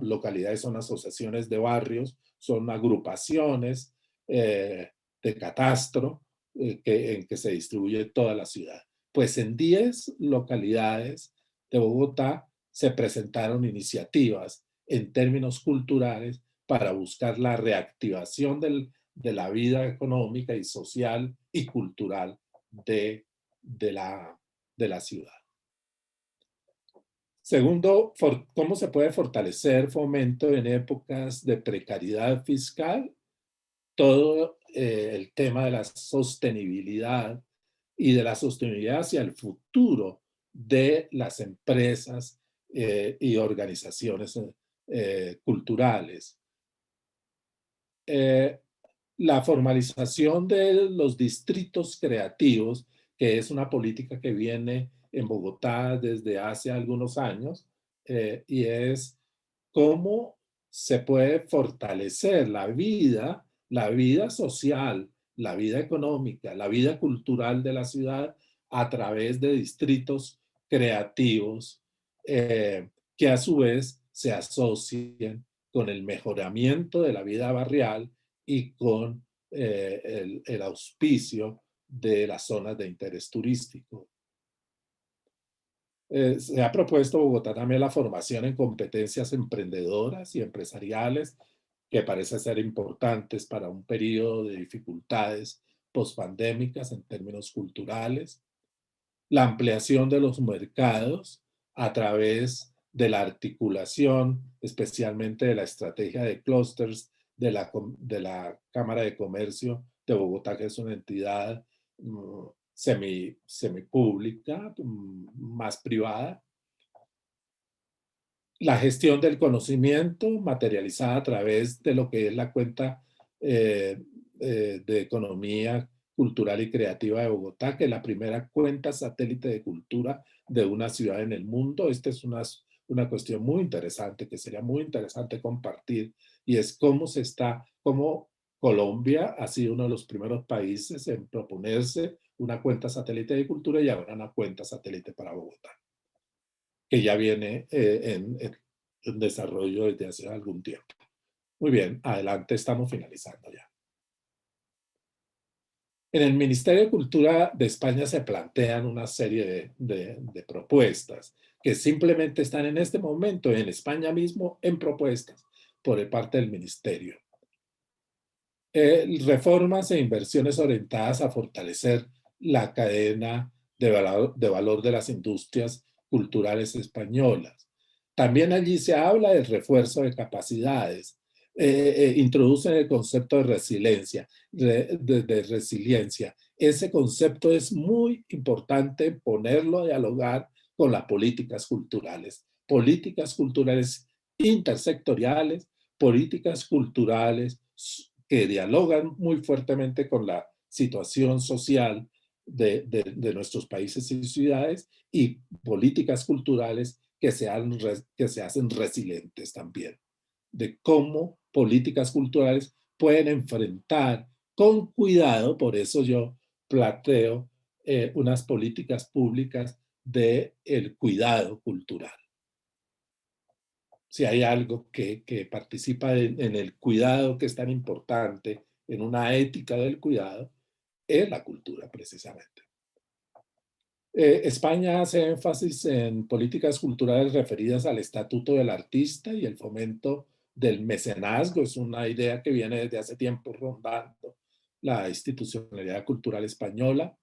localidades son asociaciones de barrios, son agrupaciones de catastro en que se distribuye toda la ciudad. Pues en 10 localidades de Bogotá se presentaron iniciativas en términos culturales para buscar la reactivación de la vida económica y social y cultural de la ciudad. Segundo, ¿cómo se puede fortalecer fomento en épocas de precariedad fiscal? Todo el tema de la sostenibilidad y de la sostenibilidad hacia el futuro de las empresas y organizaciones culturales. La formalización de los distritos creativos, que es una política que viene en Bogotá desde hace algunos años, y es cómo se puede fortalecer la vida social, la vida económica, la vida cultural de la ciudad a través de distritos creativos que a su vez se asocien con el mejoramiento de la vida barrial y con el auspicio de las zonas de interés turístico. Se ha propuesto Bogotá también la formación en competencias emprendedoras y empresariales, que parece ser importantes para un periodo de dificultades pospandémicas en términos culturales. La ampliación de los mercados a través de la articulación, especialmente de la estrategia de clústeres de la Cámara de Comercio de Bogotá, que es una entidad semipública, más privada. La gestión del conocimiento materializada a través de lo que es la cuenta de economía cultural y creativa de Bogotá, que es la primera cuenta satélite de cultura de una ciudad en el mundo. Esta es una cuestión muy interesante que sería muy interesante compartir, y es cómo Colombia ha sido uno de los primeros países en proponerse una cuenta satélite de cultura y ahora una cuenta satélite para Bogotá, que ya viene en desarrollo desde hace algún tiempo. Muy bien, adelante, estamos finalizando ya. En el Ministerio de Cultura de España se plantean una serie de propuestas que simplemente están en este momento en España mismo en propuestas por parte del Ministerio. Reformas e inversiones orientadas a fortalecer la cadena de valor de las industrias culturales españolas. También allí se habla del refuerzo de capacidades. Introducen el concepto de resiliencia, de resiliencia. Ese concepto es muy importante ponerlo a dialogar con las políticas culturales intersectoriales, políticas culturales que dialogan muy fuertemente con la situación social de nuestros países y ciudades, y políticas culturales que se hacen resilientes también, de cómo políticas culturales pueden enfrentar con cuidado. Por eso yo planteo unas políticas públicas del cuidado cultural. Si hay algo que participa en el cuidado, que es tan importante, en una ética del cuidado, es la cultura precisamente. España hace énfasis en políticas culturales referidas al estatuto del artista y el fomento del mecenazgo. Es una idea que viene desde hace tiempo rondando la institucionalidad cultural española.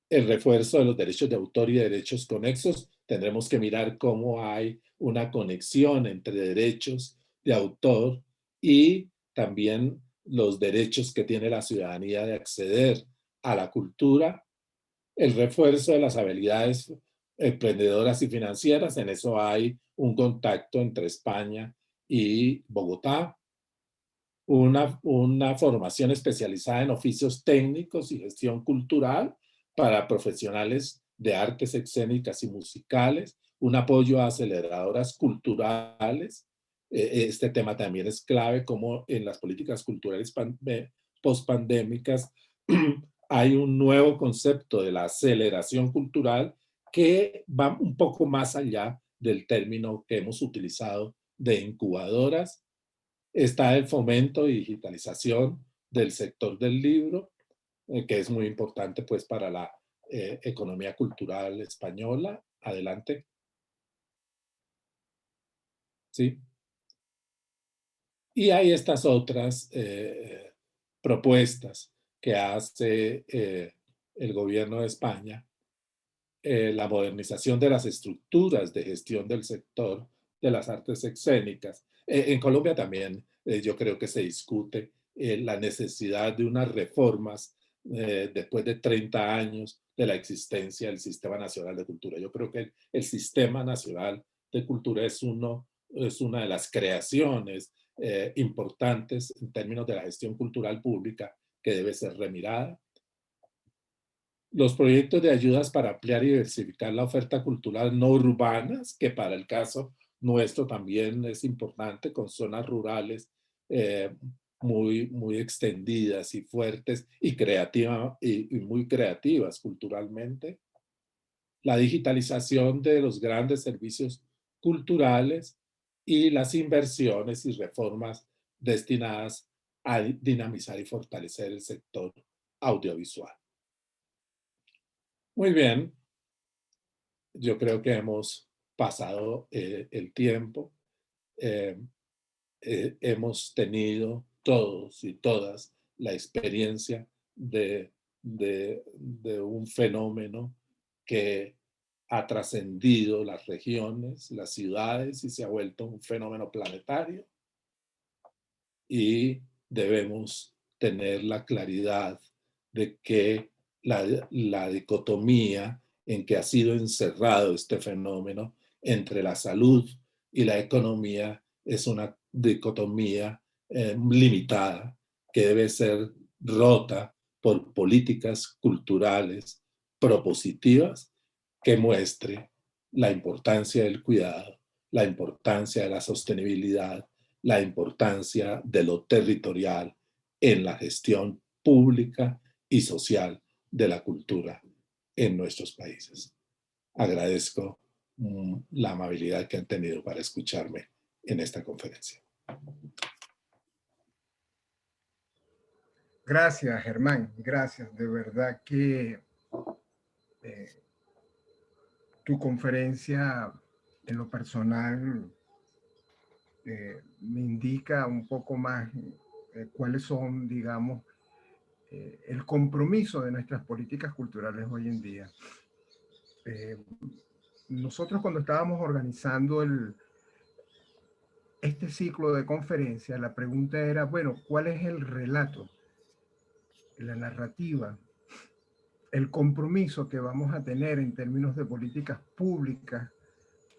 El refuerzo de los derechos de autor y derechos conexos. Tendremos que mirar cómo hay una conexión entre derechos de autor y también los derechos que tiene la ciudadanía de acceder a la cultura. El refuerzo de las habilidades emprendedoras y financieras. En eso hay un contacto entre España y Bogotá. Una formación especializada en oficios técnicos y gestión cultural para profesionales de artes escénicas y musicales, un apoyo a aceleradoras culturales. Este tema también es clave, como en las políticas culturales post-pandémicas hay un nuevo concepto de la aceleración cultural que va un poco más allá del término que hemos utilizado de incubadoras. Está el fomento y digitalización del sector del libro, que es muy importante pues para la economía cultural española. Adelante. Sí. Y hay estas otras propuestas que hace el gobierno de España. La modernización de las estructuras de gestión del sector de las artes escénicas. En Colombia también yo creo que se discute la necesidad de unas reformas después de 30 años de la existencia del Sistema Nacional de Cultura. Yo creo que el Sistema Nacional de Cultura es una de las creaciones importantes en términos de la gestión cultural pública que debe ser remirada. Los proyectos de ayudas para ampliar y diversificar la oferta cultural no urbanas, que para el caso nuestro también es importante, con zonas rurales muy extendidas y fuertes y muy creativas culturalmente. La digitalización de los grandes servicios culturales y las inversiones y reformas destinadas a dinamizar y fortalecer el sector audiovisual. Muy bien, yo creo que hemos pasado el tiempo. Hemos tenido todos y todas la experiencia de un fenómeno que ha trascendido las regiones, las ciudades, y se ha vuelto un fenómeno planetario. Y debemos tener la claridad de que la dicotomía en que ha sido encerrado este fenómeno entre la salud y la economía es una dicotomía limitada que debe ser rota por políticas culturales propositivas que muestre la importancia del cuidado, la importancia de la sostenibilidad, la importancia de lo territorial en la gestión pública y social de la cultura en nuestros países. Agradezco la amabilidad que han tenido para escucharme en esta conferencia. Gracias, Germán. Gracias. De verdad que tu conferencia en lo personal me indica un poco más cuáles son, digamos, el compromiso de nuestras políticas culturales hoy en día. Nosotros cuando estábamos organizando este ciclo de conferencias, la pregunta era, bueno, ¿cuál es el relato, la narrativa, el compromiso que vamos a tener en términos de políticas públicas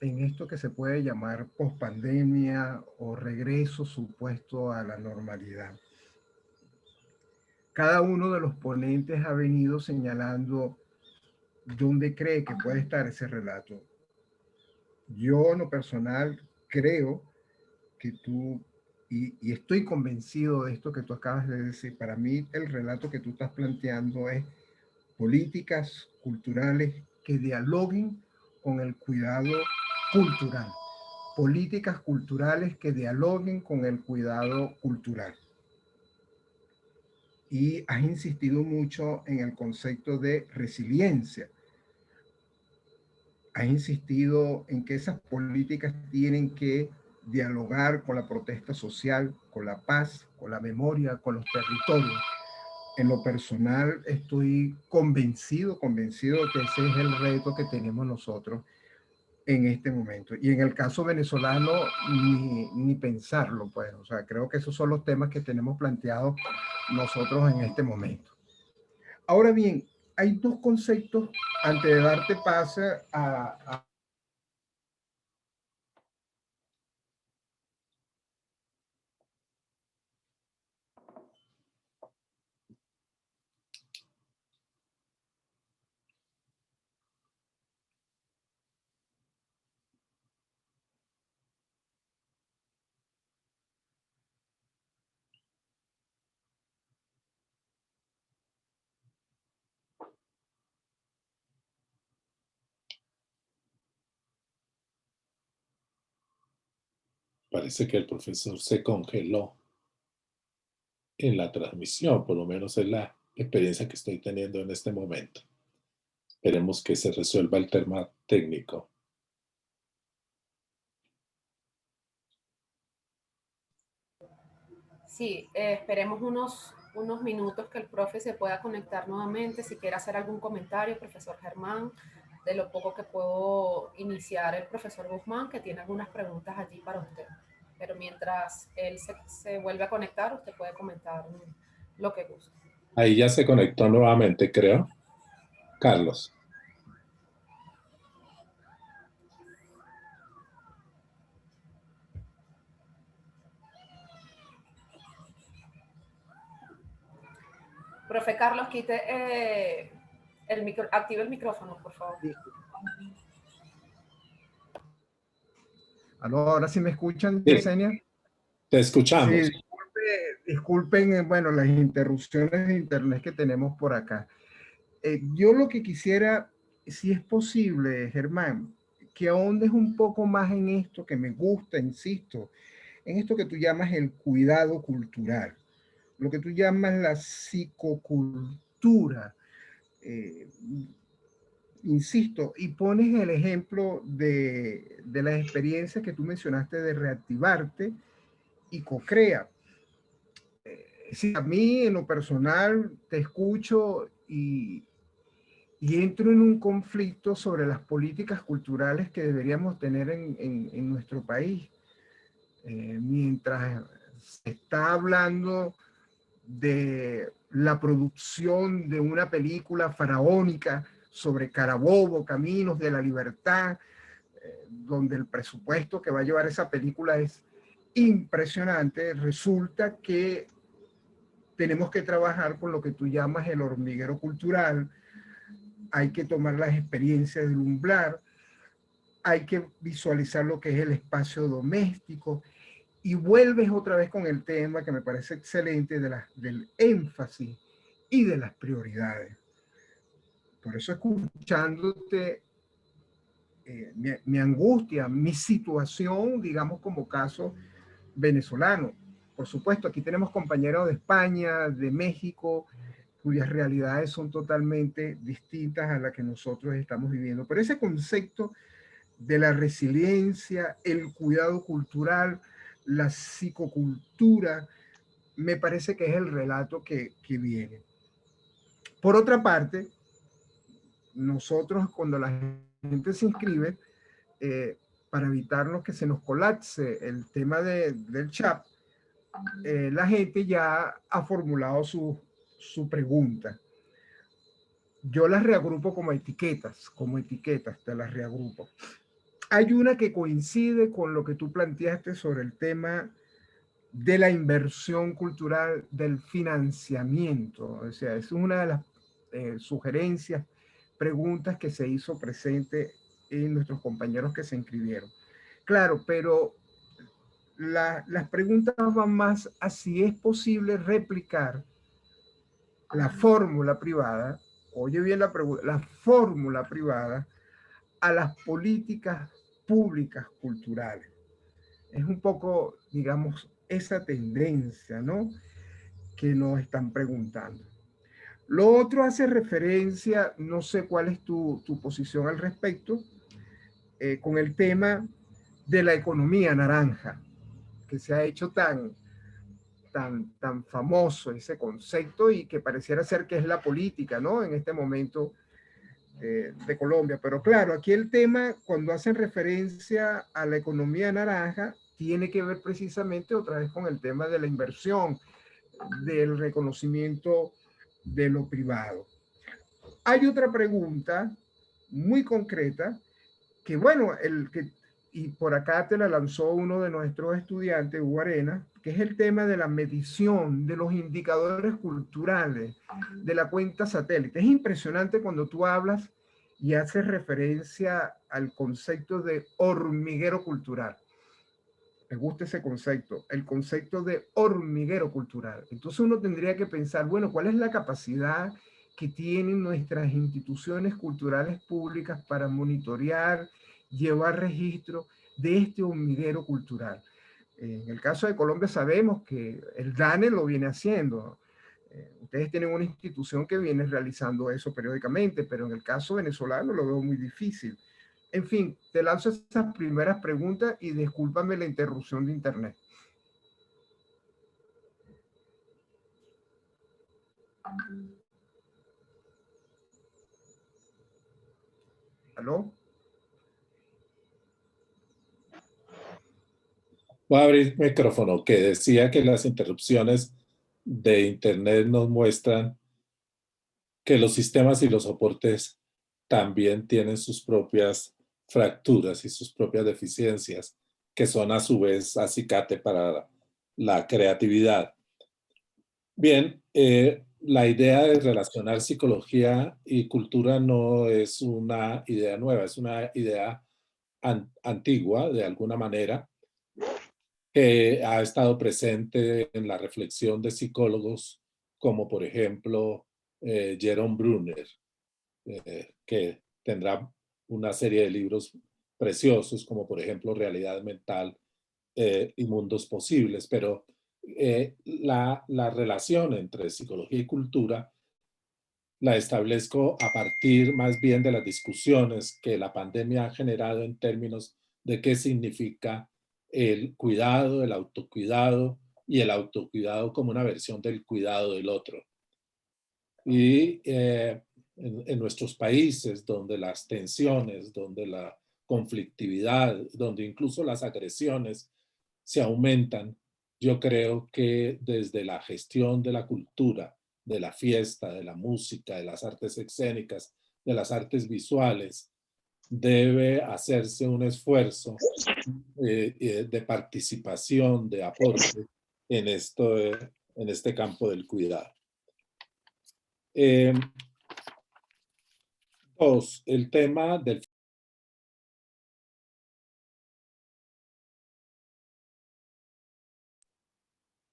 en esto que se puede llamar pospandemia o regreso supuesto a la normalidad? cada uno de los ponentes ha venido señalando dónde cree que puede estar ese relato. Yo, en lo personal, creo que tú, y estoy convencido de esto que tú acabas de decir, para mí el relato que tú estás planteando es políticas culturales que dialoguen con el cuidado cultural. Políticas culturales que dialoguen con el cuidado cultural. Y has insistido mucho en el concepto de resiliencia. Has insistido en que esas políticas tienen que dialogar con la protesta social, con la paz, con la memoria, con los territorios. En lo personal estoy convencido de que ese es el reto que tenemos nosotros en este momento. Y en el caso venezolano, ni pensarlo, pues. O sea, creo que esos son los temas que tenemos planteados nosotros en este momento. Ahora bien, hay dos conceptos antes de darte pase a Parece que el profesor se congeló en la transmisión, por lo menos es la experiencia que estoy teniendo en este momento. Esperemos que se resuelva el tema técnico. Sí, esperemos unos minutos que el profe se pueda conectar nuevamente. Si quiere hacer algún comentario, profesor Germán, de lo poco que puedo iniciar el profesor Guzmán, que tiene algunas preguntas allí para usted. Pero mientras él se vuelve a conectar, usted puede comentar lo que guste. Ahí ya se conectó nuevamente, creo. Carlos. Profe Carlos, quite active el micrófono, por favor. ¿Aló? ¿Ahora sí me escuchan, Sí, Yesenia? te escuchamos. Sí, disculpen, bueno, las interrupciones de internet que tenemos por acá. Yo lo que quisiera, si es posible, Germán, que ahondes un poco más en esto que me gusta, insisto, en esto que tú llamas el cuidado cultural, lo que tú llamas la psicocultura. Eh, Insisto, y pones el ejemplo de las experiencias que tú mencionaste de reactivarte y co-crea. Si a mí en lo personal te escucho y entro en un conflicto sobre las políticas culturales que deberíamos tener en nuestro país. Mientras se está hablando de la producción de una película faraónica sobre Carabobo, Caminos de la Libertad, donde el presupuesto que va a llevar esa película es impresionante, resulta que tenemos que trabajar con lo que tú llamas el hormiguero cultural, hay que tomar las experiencias del umbral, hay que visualizar lo que es el espacio doméstico, y vuelves otra vez con el tema que me parece excelente del énfasis y de las prioridades. Por eso, escuchándote, mi angustia, mi situación, digamos, como caso venezolano. Por supuesto, aquí tenemos compañeros de España, de México, cuyas realidades son totalmente distintas a las que nosotros estamos viviendo. Pero ese concepto de la resiliencia, el cuidado cultural, la psicocultura, me parece que es el relato que viene. Por otra parte, nosotros cuando la gente se inscribe, para evitarnos que se nos colapse el tema del chat, la gente ya ha formulado su pregunta. Yo las reagrupo como etiquetas, te las reagrupo. Hay una que coincide con lo que tú planteaste sobre el tema de la inversión cultural, del financiamiento. O sea, es una de las sugerencias, preguntas que se hizo presente en nuestros compañeros que se inscribieron. Claro, pero las preguntas van más a si es posible replicar la fórmula privada, oye bien la pregunta, la fórmula privada a las políticas públicas culturales. Es un poco, digamos, esa tendencia, ¿no?, que nos están preguntando. Lo otro hace referencia, no sé cuál es tu posición al respecto, con el tema de la economía naranja, que se ha hecho tan famoso ese concepto y que pareciera ser que es la política, ¿no?, en este momento de Colombia. Pero claro, aquí el tema, cuando hacen referencia a la economía naranja, tiene que ver precisamente otra vez con el tema de la inversión, del reconocimiento de lo privado. Hay otra pregunta muy concreta que, bueno, y por acá te la lanzó uno de nuestros estudiantes, Hugo Arena, que es el tema de la medición de los indicadores culturales de la cuenta satélite. Es impresionante cuando tú hablas y haces referencia al concepto de hormiguero cultural. Me gusta ese concepto, el concepto de hormiguero cultural. Entonces uno tendría que pensar, bueno, ¿cuál es la capacidad que tienen nuestras instituciones culturales públicas para monitorear, llevar registro de este hormiguero cultural? En el caso de Colombia sabemos que el DANE lo viene haciendo. Ustedes tienen una institución que viene realizando eso periódicamente, pero en el caso venezolano lo veo muy difícil. En fin, te lanzo esas primeras preguntas y discúlpame la interrupción de internet. ¿Aló? Voy a abrir micrófono, que decía que las interrupciones de internet nos muestran que los sistemas y los soportes también tienen sus propias fracturas y sus propias deficiencias, que son a su vez acicate para la creatividad. Bien, la idea de relacionar psicología y cultura no es una idea nueva, es una idea antigua de alguna manera, que ha estado presente en la reflexión de psicólogos como por ejemplo Jerome Brunner, que tendrá una serie de libros preciosos como por ejemplo Realidad Mental y Mundos Posibles, pero la relación entre psicología y cultura la establezco a partir más bien de las discusiones que la pandemia ha generado en términos de qué significa el cuidado, el autocuidado y el autocuidado como una versión del cuidado del otro. Y en nuestros países donde las tensiones, donde la conflictividad, donde incluso las agresiones se aumentan, yo creo que desde la gestión de la cultura, de la fiesta, de la música, de las artes escénicas, de las artes visuales, debe hacerse un esfuerzo de participación, de aporte en este campo del cuidado. Dos, el tema del...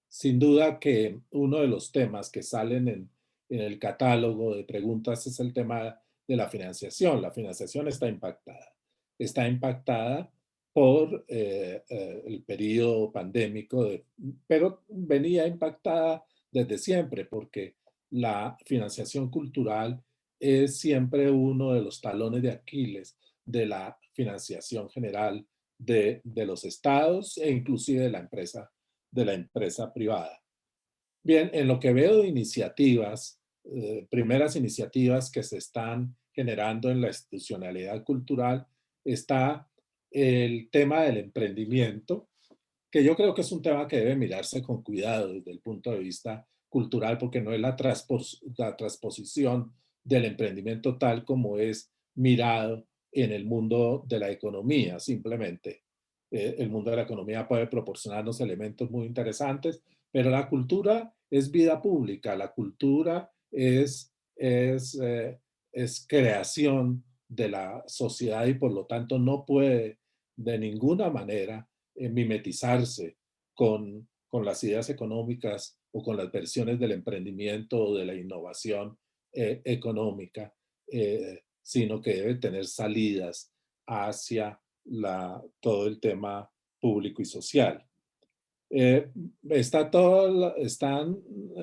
Sin duda que uno de los temas que salen en el catálogo de preguntas es el tema de la financiación. La financiación está impactada. Está impactada por el periodo pandémico, pero venía impactada desde siempre porque la financiación cultural es siempre uno de los talones de Aquiles de la financiación general de los estados e inclusive de la empresa privada. Bien, en lo que veo de iniciativas, primeras iniciativas que se están generando en la institucionalidad cultural, está el tema del emprendimiento, que yo creo que es un tema que debe mirarse con cuidado desde el punto de vista cultural, porque no es la transposición del emprendimiento tal como es mirado en el mundo de la economía, simplemente. el mundo de la economía puede proporcionarnos elementos muy interesantes, pero la cultura es vida pública, la cultura es creación de la sociedad y por lo tanto no puede de ninguna manera mimetizarse con las ideas económicas o con las versiones del emprendimiento o de la innovación económica, sino que debe tener salidas hacia todo el tema público y social. Están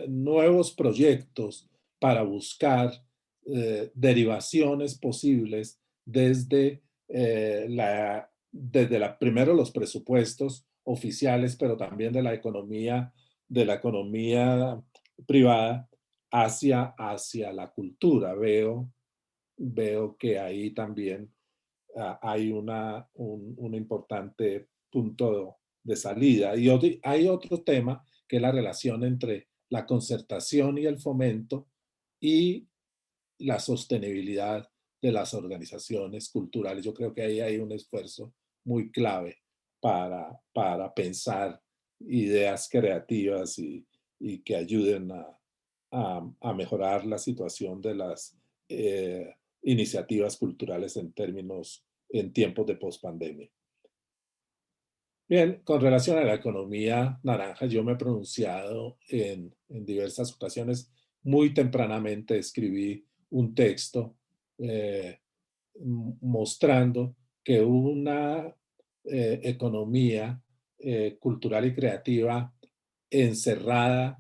nuevos proyectos para buscar derivaciones posibles primero los presupuestos oficiales, pero también de la economía privada hacia la cultura. Veo que ahí también hay un importante punto de salida. Y hay otro tema que es la relación entre la concertación y el fomento y la sostenibilidad de las organizaciones culturales. Yo creo que ahí hay un esfuerzo muy clave para pensar ideas creativas y que ayuden a mejorar la situación de las iniciativas culturales en tiempos de pospandemia. Bien, con relación a la economía naranja, yo me he pronunciado en diversas ocasiones. Muy tempranamente escribí un texto mostrando que una economía cultural y creativa encerrada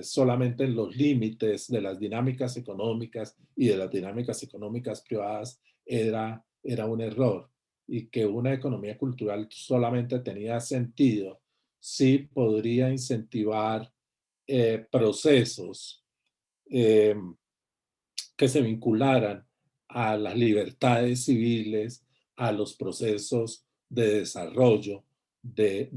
solamente en los límites de las dinámicas económicas y de las dinámicas económicas privadas era un error, y que una economía cultural solamente tenía sentido si podría incentivar procesos que se vincularan a las libertades civiles, a los procesos de desarrollo de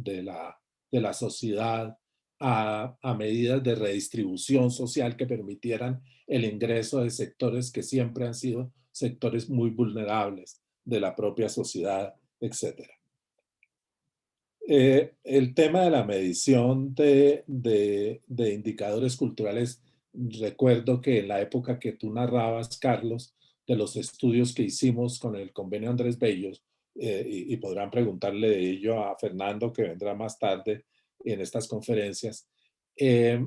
la sociedad, a medidas de redistribución social que permitieran el ingreso de sectores que siempre han sido sectores muy vulnerables de la propia sociedad, etc. El tema de la medición de indicadores culturales, recuerdo que en la época que tú narrabas, Carlos, de los estudios que hicimos con el convenio Andrés Bellos, y podrán preguntarle de ello a Fernando, que vendrá más tarde en estas conferencias, eh,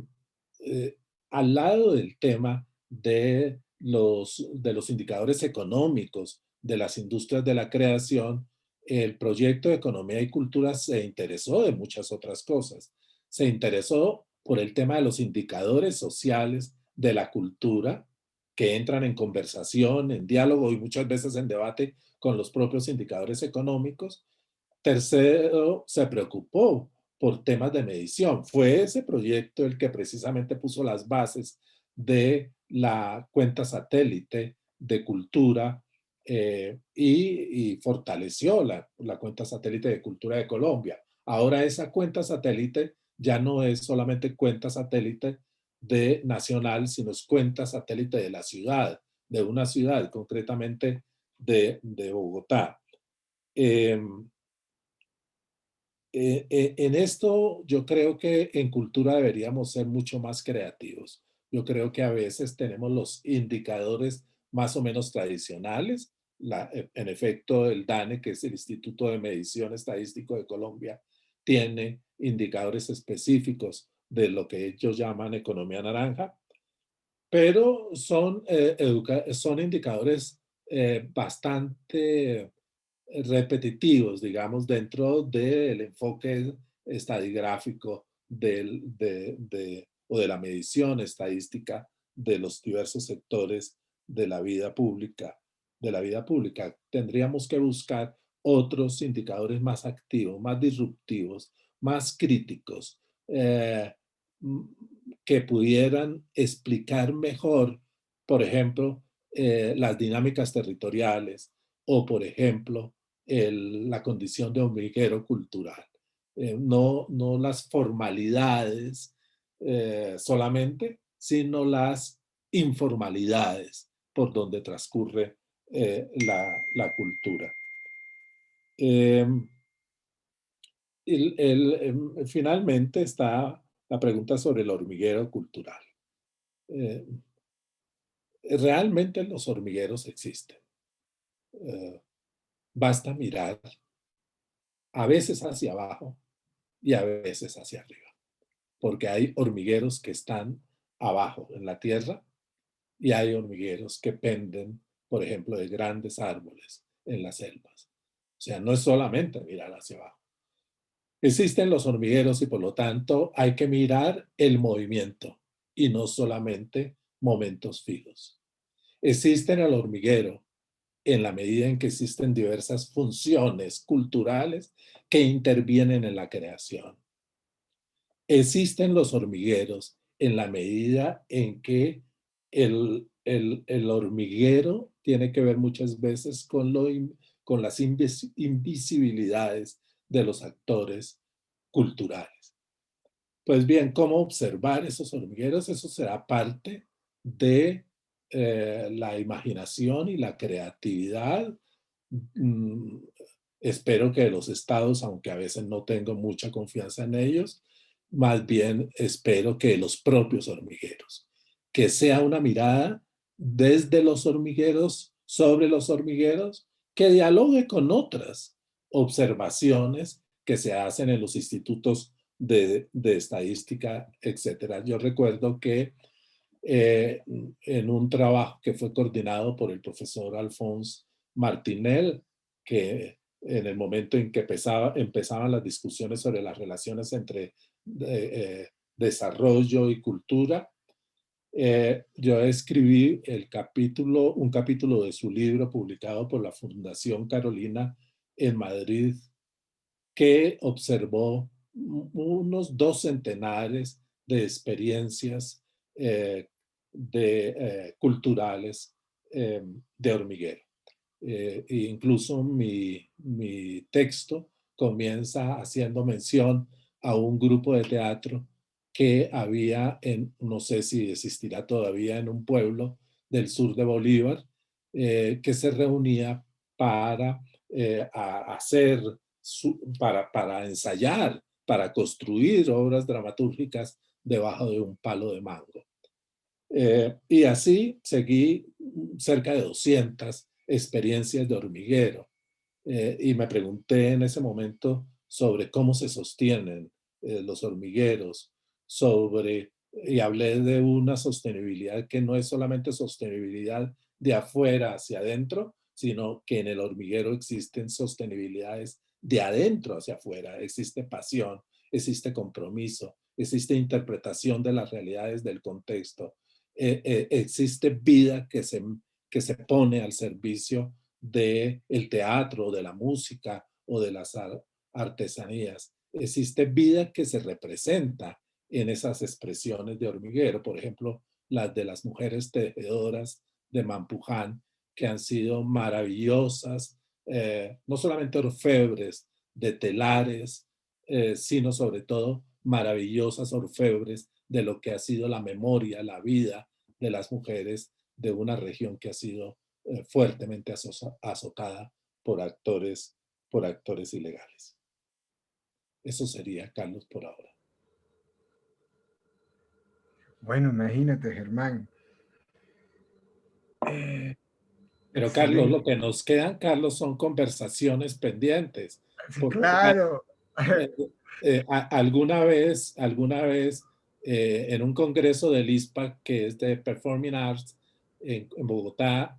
eh, al lado del tema de los indicadores económicos de las industrias de la creación, el proyecto de Economía y Cultura se interesó de muchas otras cosas. Se interesó por el tema de los indicadores sociales de la cultura, que entran en conversación, en diálogo y muchas veces en debate con los propios indicadores económicos. Tercero, se preocupó por temas de medición. Fue ese proyecto el que precisamente puso las bases de la cuenta satélite de cultura y fortaleció la cuenta satélite de cultura de Colombia. Ahora esa cuenta satélite ya no es solamente cuenta satélite nacional, sino es cuenta satélite de la ciudad, de una ciudad, concretamente de Bogotá. En esto yo creo que en cultura deberíamos ser mucho más creativos. Yo creo que a veces tenemos los indicadores más o menos tradicionales. En efecto, el DANE, que es el Instituto de Medición Estadístico de Colombia, tiene indicadores específicos de lo que ellos llaman economía naranja, pero son indicadores bastante repetitivos, digamos, dentro del enfoque estadígrafo o de la medición estadística de los diversos sectores de la vida pública. Tendríamos que buscar otros indicadores más activos, más disruptivos, más críticos, que pudieran explicar mejor, por ejemplo, las dinámicas territoriales o, por ejemplo, la condición de hormiguero cultural. No las formalidades solamente, sino las informalidades por donde transcurre la cultura. Finalmente está la pregunta sobre el hormiguero cultural. Realmente los hormigueros existen. Basta mirar a veces hacia abajo y a veces hacia arriba, porque hay hormigueros que están abajo en la tierra y hay hormigueros que penden, por ejemplo, de grandes árboles en las selvas. O sea, no es solamente mirar hacia abajo. Existen los hormigueros y por lo tanto hay que mirar el movimiento y no solamente momentos fijos. Existen el hormiguero en la medida en que existen diversas funciones culturales que intervienen en la creación. Existen los hormigueros en la medida en que el hormiguero tiene que ver muchas veces con las invisibilidades de los actores culturales. Pues bien, ¿cómo observar esos hormigueros? Eso será parte de la imaginación y la creatividad. Espero que los estados, aunque a veces no tengo mucha confianza en ellos, más bien espero que los propios hormigueros, que sea una mirada desde los hormigueros, sobre los hormigueros, que dialogue con otras observaciones que se hacen en los institutos de estadística, etcétera. Yo recuerdo que en un trabajo que fue coordinado por el profesor Alphonse Martinel, que en el momento en que empezaban las discusiones sobre las relaciones entre desarrollo y cultura, yo escribí un capítulo de su libro publicado por la Fundación Carolina en Madrid, que observó unos 2 centenares de experiencias culturales de hormiguero. E incluso mi texto comienza haciendo mención a un grupo de teatro que había no sé si existirá todavía, en un pueblo del sur de Bolívar, que se reunía para hacer, para ensayar, para construir obras dramatúrgicas debajo de un palo de mango. Y así seguí cerca de 200 experiencias de hormiguero. Y me pregunté en ese momento sobre cómo se sostienen los hormigueros, y hablé de una sostenibilidad que no es solamente sostenibilidad de afuera hacia adentro, sino que en el hormiguero existen sostenibilidades de adentro hacia afuera. Existe pasión, existe compromiso, existe interpretación de las realidades del contexto, existe vida que se pone al servicio del teatro, de la música o de las artesanías. Existe vida que se representa en esas expresiones de hormiguero, por ejemplo, las de las mujeres tejedoras de Mampuján, que han sido maravillosas, no solamente orfebres de telares, sino sobre todo maravillosas orfebres de lo que ha sido la memoria, la vida de las mujeres de una región que ha sido fuertemente azotada por actores ilegales. Eso sería, Carlos, por ahora. Bueno, imagínate, Germán. Pero Carlos, lo Excelente. que nos quedan, Carlos, son conversaciones pendientes. Sí, Porque claro. alguna vez en un congreso del ISPA, que es de Performing Arts, en Bogotá,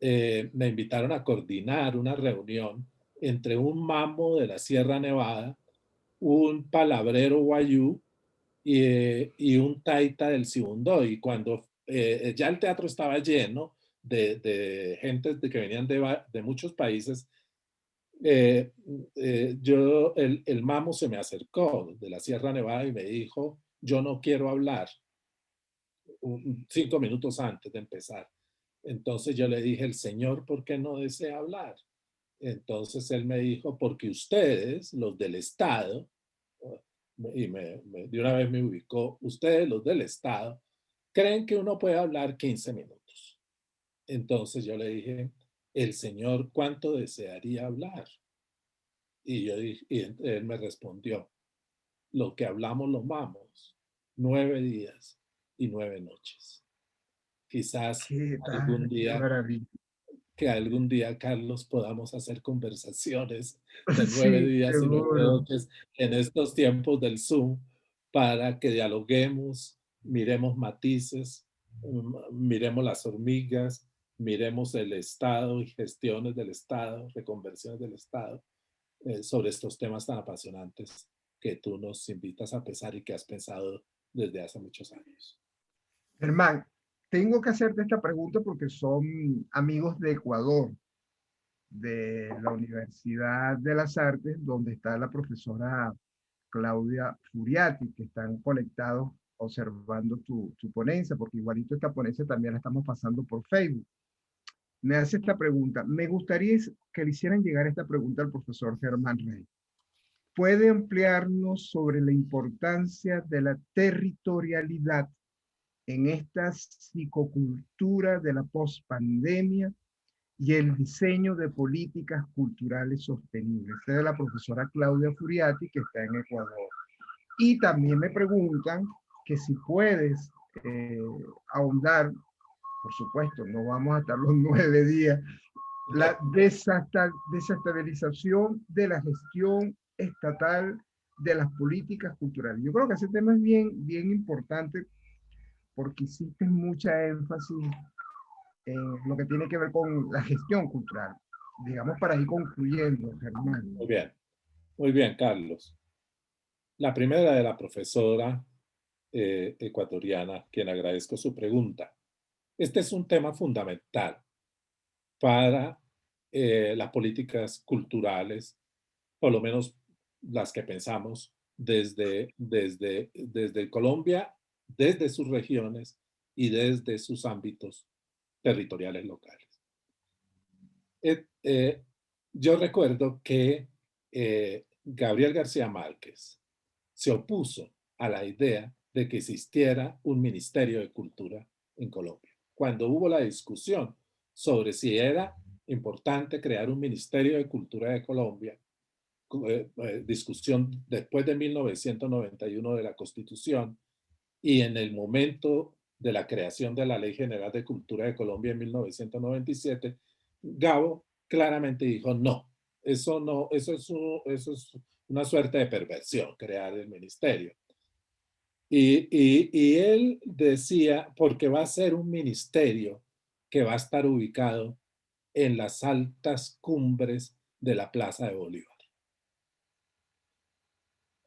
me invitaron a coordinar una reunión entre un mambo de la Sierra Nevada, un palabrero guayú y un taita del Sibundoy. Y cuando ya el teatro estaba lleno de gente que venían de muchos países, el mamo se me acercó de la Sierra Nevada y me dijo: yo no quiero hablar, 5 minutos antes de empezar. Entonces yo le dije: el señor, ¿por qué no desea hablar? Entonces él me dijo: porque ustedes, los del Estado, y de una vez me ubicó, ustedes, los del Estado, creen que uno puede hablar 15 minutos. Entonces yo le dije: el señor, ¿cuánto desearía hablar? Y él me respondió, lo que hablamos lo vamos, 9 días y 9 noches. Quizás ¿Qué algún tal? Qué día, maravilla. que algún día, Carlos, podamos hacer conversaciones de 9 Sí, días y 9 seguro. noches en estos tiempos del Zoom para que dialoguemos, miremos matices, miremos las hormigas, miremos el Estado y gestiones del Estado, reconversiones del Estado, sobre estos temas tan apasionantes que tú nos invitas a pensar y que has pensado desde hace muchos años. Germán, tengo que hacerte esta pregunta porque son amigos de Ecuador, de la Universidad de las Artes, donde está la profesora Claudia Furiati, que están conectados observando tu ponencia, porque igualito esta ponencia también la estamos pasando por Facebook. Me hace esta pregunta. Me gustaría que le hicieran llegar esta pregunta al profesor Germán Rey. ¿Puede ampliarnos sobre la importancia de la territorialidad en esta psicocultura de la pospandemia y el diseño de políticas culturales sostenibles? Esta es de la profesora Claudia Furiati, que está en Ecuador. Y también me preguntan que si puedes ahondar, por supuesto, no vamos a estar los 9 días, la desestabilización de la gestión estatal de las políticas culturales. Yo creo que ese tema es bien importante porque hiciste mucha énfasis en lo que tiene que ver con la gestión cultural. Digamos, para ir concluyendo, Germán. Muy bien, Carlos. La primera de la profesora ecuatoriana, quien agradezco su pregunta. Este es un tema fundamental para las políticas culturales, por lo menos las que pensamos desde Colombia, desde sus regiones y desde sus ámbitos territoriales locales. Yo recuerdo que Gabriel García Márquez se opuso a la idea de que existiera un Ministerio de Cultura en Colombia. Cuando hubo la discusión sobre si era importante crear un Ministerio de Cultura de Colombia, discusión después de 1991 de la Constitución y en el momento de la creación de la Ley General de Cultura de Colombia en 1997, Gabo claramente dijo no, eso es una suerte de perversión, crear el ministerio. Y él decía, porque va a ser un ministerio que va a estar ubicado en las altas cumbres de la Plaza de Bolívar.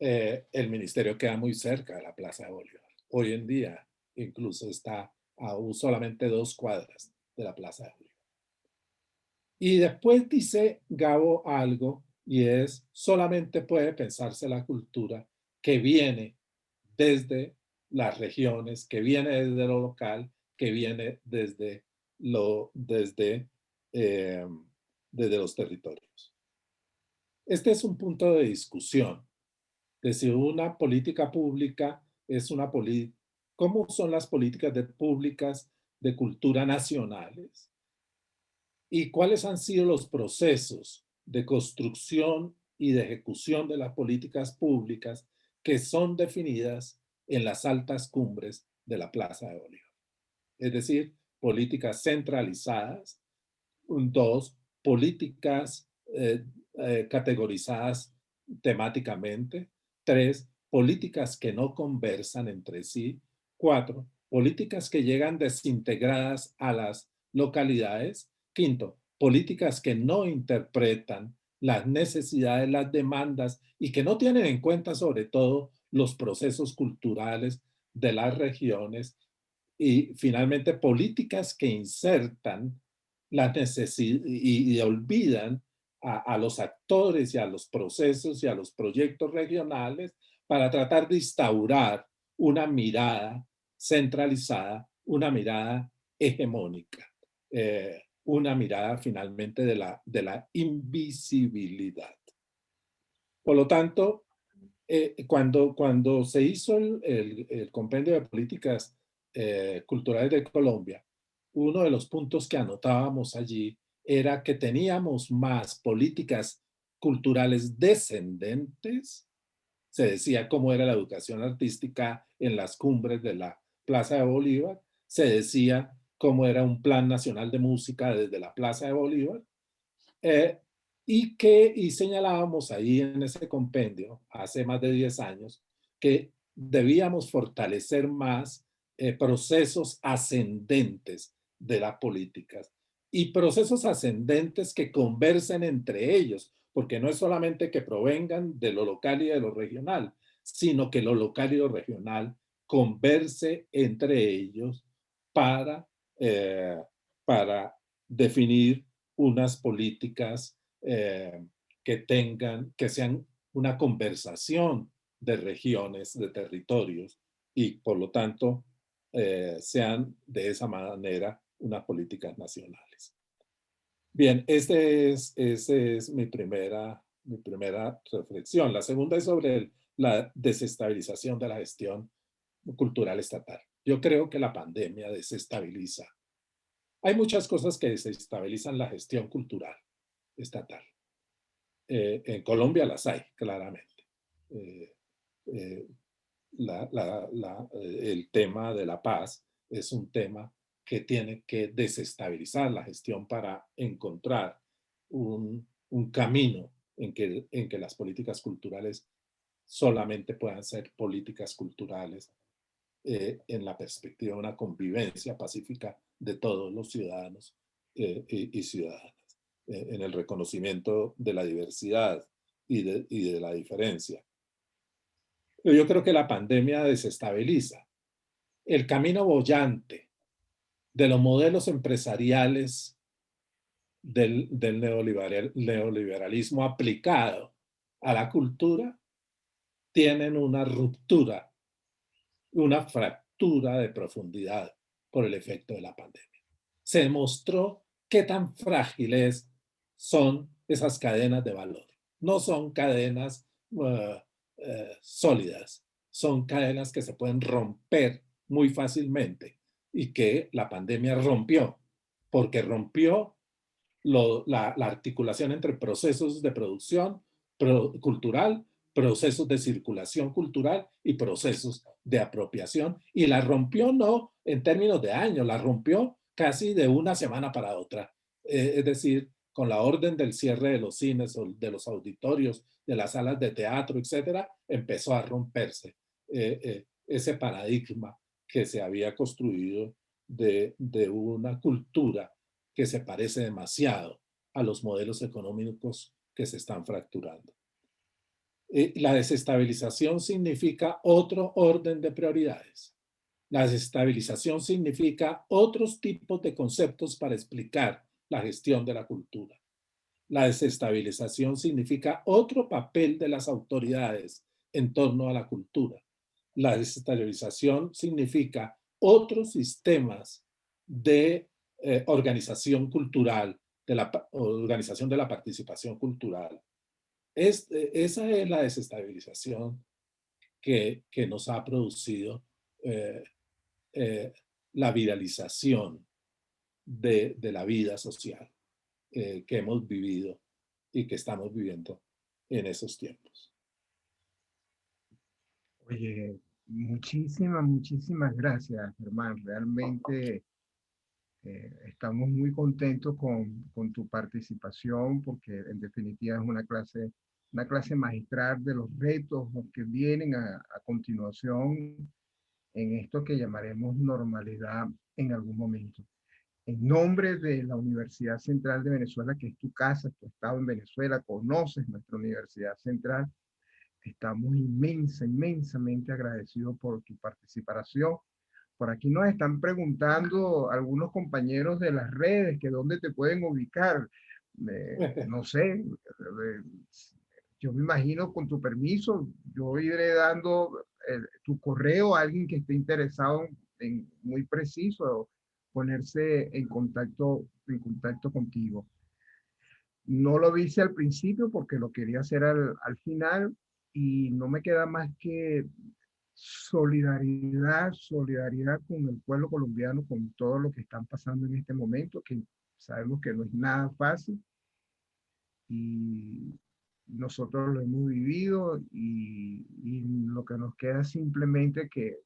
El ministerio queda muy cerca de la Plaza de Bolívar. Hoy en día incluso está a solamente 2 cuadras de la Plaza de Bolívar. Y después dice Gabo algo, y es, solamente puede pensarse la cultura que viene desde las regiones, que viene desde lo local, que viene eh, desde los territorios. Este es un punto de discusión, de si una política pública es una política, ¿cómo son las políticas públicas de cultura nacionales? ¿Y cuáles han sido los procesos de construcción y de ejecución de las políticas públicas que son definidas en las altas cumbres de la Plaza de Bolívar? Es decir, políticas centralizadas. 2, políticas categorizadas temáticamente. 3, políticas que no conversan entre sí. 4, políticas que llegan desintegradas a las localidades. 5, políticas que no interpretan las necesidades, las demandas y que no tienen en cuenta sobre todo los procesos culturales de las regiones. Y finalmente, políticas que insertan las necesidades y olvidan a los actores y a los procesos y a los proyectos regionales para tratar de instaurar una mirada centralizada, una mirada hegemónica, una mirada finalmente de la invisibilidad. Por lo tanto, cuando se hizo el compendio de políticas culturales de Colombia, uno de los puntos que anotábamos allí era que teníamos más políticas culturales descendentes. Se decía cómo era la educación artística en las cumbres de la Plaza de Bolívar. Se decía cómo era un plan nacional de música desde la Plaza de Bolívar. Y señalábamos ahí en ese compendio, hace más de 10 años, que debíamos fortalecer más procesos ascendentes de las políticas y procesos ascendentes que conversen entre ellos, porque no es solamente que provengan de lo local y de lo regional, sino que lo local y lo regional converse entre ellos para, para definir unas políticas que sean una conversación de regiones, de territorios, y por lo tanto sean de esa manera unas políticas nacionales. Bien, esa es mi primera reflexión. La segunda es sobre la desestabilización de la gestión cultural estatal. Yo creo que la pandemia desestabiliza. Hay muchas cosas que desestabilizan la gestión cultural estatal. En Colombia las hay, claramente. El tema de la paz es un tema que tiene que desestabilizar la gestión para encontrar un camino en que las políticas culturales solamente puedan ser políticas culturales en la perspectiva de una convivencia pacífica de todos los ciudadanos y ciudadanas, en el reconocimiento de la diversidad y de la diferencia. Pero yo creo que la pandemia desestabiliza el camino boyante de los modelos empresariales del neoliberalismo aplicado a la cultura. Tienen una ruptura, una fractura de profundidad por el efecto de la pandemia. Se demostró qué tan frágiles son esas cadenas de valor. No son cadenas sólidas, son cadenas que se pueden romper muy fácilmente y que la pandemia rompió, porque rompió la articulación entre procesos de producción cultural, procesos de circulación cultural y procesos de apropiación, y la rompió no en términos de años, la rompió casi de una semana para otra. Es decir, con la orden del cierre de los cines o de los auditorios, de las salas de teatro, etcétera, empezó a romperse ese paradigma que se había construido de una cultura que se parece demasiado a los modelos económicos que se están fracturando. La desestabilización significa otro orden de prioridades. La desestabilización significa otros tipos de conceptos para explicar la gestión de la cultura. La desestabilización significa otro papel de las autoridades en torno a la cultura. La desestabilización significa otros sistemas de organización cultural, de la organización de la participación cultural. Esa es la desestabilización que nos ha producido la viralización de la vida social que hemos vivido y que estamos viviendo en esos tiempos. Oye, muchísimas gracias, Germán. Realmente estamos muy contentos con tu participación porque en definitiva es una clase magistral de los retos que vienen a continuación en esto que llamaremos normalidad en algún momento. En nombre de la Universidad Central de Venezuela, que es tu casa, tu estado en Venezuela, conoces nuestra Universidad Central, estamos inmensamente agradecidos por tu participación. Por aquí nos están preguntando algunos compañeros de las redes que dónde te pueden ubicar. No sé, yo me imagino con tu permiso, yo iré dando tu correo a alguien que esté interesado en muy preciso ponerse en contacto contigo. No lo hice al principio porque lo quería hacer al final y no me queda más que solidaridad con el pueblo colombiano, con todo lo que están pasando en este momento, que sabemos que no es nada fácil. Y nosotros lo hemos vivido y lo que nos queda es simplemente que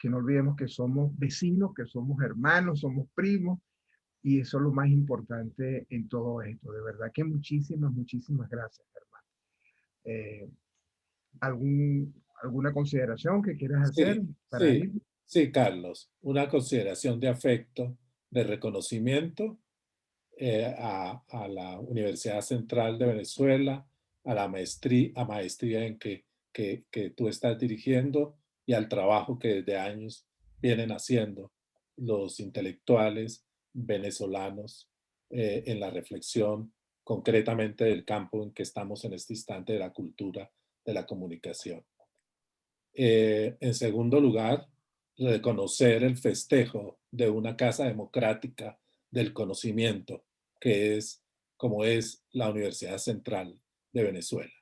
no olvidemos que somos vecinos, que somos hermanos, somos primos, y eso es lo más importante en todo esto. De verdad que muchísimas, muchísimas gracias, hermano. ¿Alguna consideración que quieras hacer Sí, para sí, ir? sí, Carlos. Una consideración de afecto, de reconocimiento a la Universidad Central de Venezuela, a la maestría en que tú estás dirigiendo y al trabajo que desde años vienen haciendo los intelectuales venezolanos en la reflexión concretamente del campo en que estamos en este instante de la cultura de la comunicación. En segundo lugar, reconocer el festejo de una casa democrática del conocimiento, que es como es la Universidad Central de Venezuela,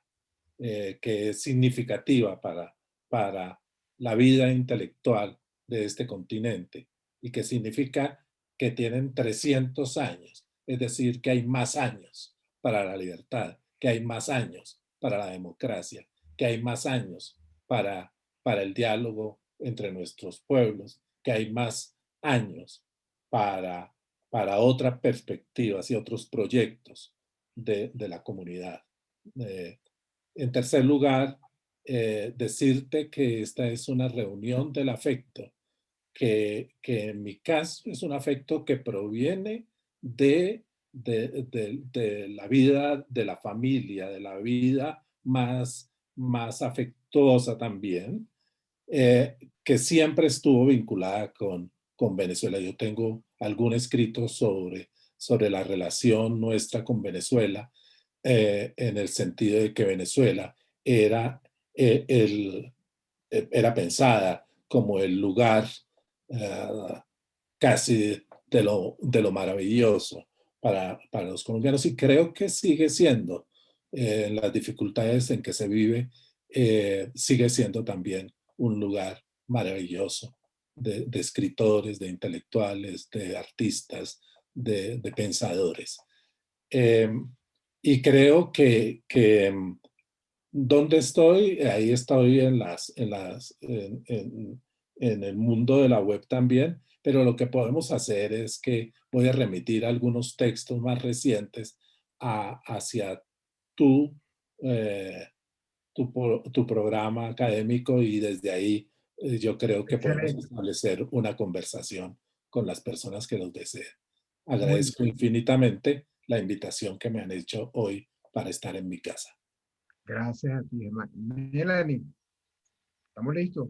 que es significativa para la vida intelectual de este continente y que significa que tienen 300 años, es decir, que hay más años para la libertad, que hay más años para la democracia, que hay más años para el diálogo entre nuestros pueblos, que hay más años para otras perspectivas y otros proyectos de la comunidad. En tercer lugar, decirte que esta es una reunión del afecto, que en mi caso es un afecto que proviene de la vida de la familia, de la vida más afectuosa también, que siempre estuvo vinculada con Venezuela. Yo tengo algún escrito sobre la relación nuestra con Venezuela, en el sentido de que Venezuela era, era pensada como el lugar casi de lo maravilloso para los colombianos, y creo que sigue siendo, las dificultades en que se vive, sigue siendo también un lugar maravilloso de escritores, de intelectuales, de artistas, de pensadores. Y creo que ¿dónde estoy? Ahí estoy en el mundo de la web también, pero lo que podemos hacer es que voy a remitir algunos textos más recientes hacia tu, eh, tu programa académico, y desde ahí yo creo que podemos Excelente. establecer una conversación con las personas que los deseen. Muy Agradezco bien. infinitamente la invitación que me han hecho hoy para estar en mi casa. Gracias a ti, hermano. Melanie, ¿estamos listos?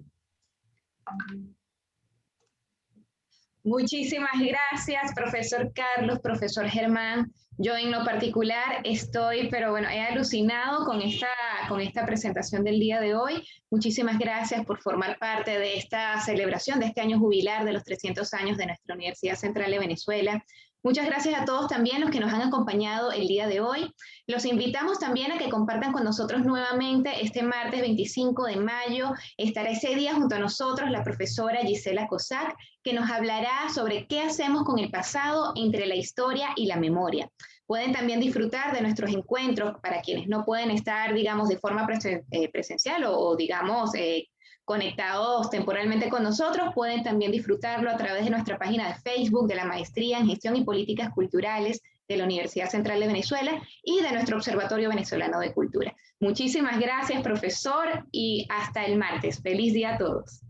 Muchísimas gracias, profesor Carlos, profesor Germán. Yo en lo particular estoy, pero bueno, he alucinado con esta presentación del día de hoy. Muchísimas gracias por formar parte de esta celebración de este año jubilar de los 300 años de nuestra Universidad Central de Venezuela. Muchas gracias a todos también los que nos han acompañado el día de hoy. Los invitamos también a que compartan con nosotros nuevamente este martes 25 de mayo. Estará ese día junto a nosotros la profesora Gisela Cossack, que nos hablará sobre qué hacemos con el pasado entre la historia y la memoria. Pueden también disfrutar de nuestros encuentros para quienes no pueden estar, digamos, de forma presencial o digamos, conectados temporalmente con nosotros, pueden también disfrutarlo a través de nuestra página de Facebook de la Maestría en Gestión y Políticas Culturales de la Universidad Central de Venezuela y de nuestro Observatorio Venezolano de Cultura. Muchísimas gracias, profesor, y hasta el martes. Feliz día a todos.